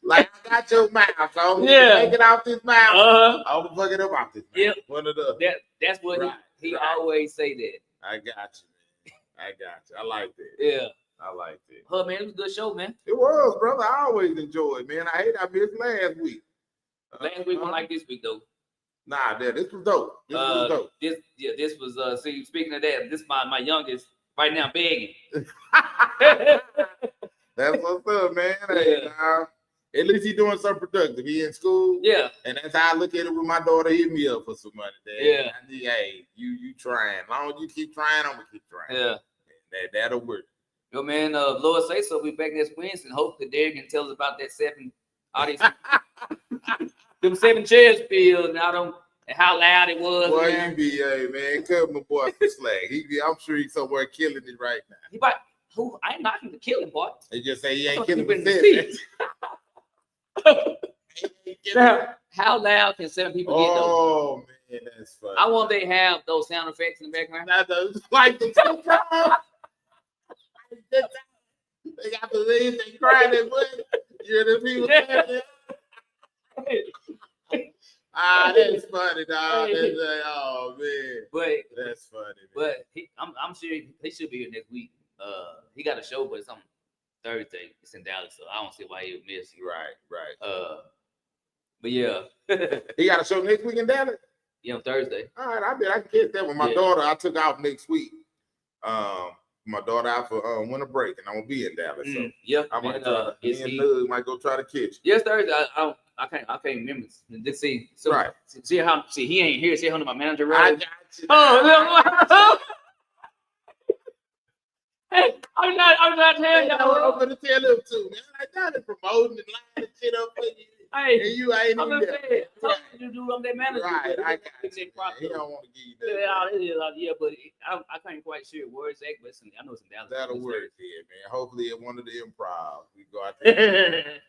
Like, I got your mouth, so make it off this mouth. I'll fuck it up off this mouth. Yep. One of the that's what he always say that. I got you, man. I got you. I like that. Yeah. I like that. Oh man, it was a good show, man. It was, brother. I always enjoy it, man. I missed last week. Last week wasn't like this week though. Nah, this was dope. This was see, speaking of that, this my youngest right now begging. That's what's up, man. Hey, now, at least he doing something productive. He in school. Yeah. And that's how I look at it with my daughter hitting me up for some money. Dad. Yeah. I think, hey, you trying. As long as you keep trying, I'm gonna keep trying. Yeah. That'll work. Yo, man, Lord say so. We back next Wednesday. And hopefully Derek can tell us about that 7 audience. Them 7 chairs filled and how loud it was. Boy, man. you be, hey, man, cut my boy some slack. I'm sure he's somewhere killing it right now. He might, who? I ain't knocking the killing, boy. They just say he ain't That's killing what the Now, how loud can 7 people get though? Oh, man, that's funny. I want they have those sound effects in the background. Not those, like the time. They got the leaves, they crying that way. You know the people that's funny, dog. Hey. That's like, oh man. But That's funny. Man. But I'm sure he should be here next week. He got a show, but it's on Thursday. It's in Dallas, so I don't see why he would miss. Right. But yeah. He got a show next week in Dallas? Yeah, on Thursday. All right, I bet I can catch that with my daughter. I took off next week. My daughter out for winter break, and I'm gonna be in Dallas. So yeah, I might might go try to catch it. Yes, Thursday. I can't remember. Let's see. So, right. See he ain't here. See how my manager. I got you. Oh, hey, I'm not telling you. I'm gonna tell him too, man. I got it promoting and lining shit up for you. Hey, and you ain't I'm even there. You do. I'm that manager. Right, I got you. He don't want to give you that. Yeah, but I can't quite sure where it's at. But I know it's in Dallas. That'll work here, man. Hopefully at one of the improv. We go out there.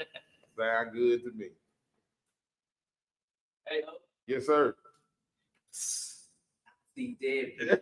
Sound good to me. Hey, yes, sir. See, David.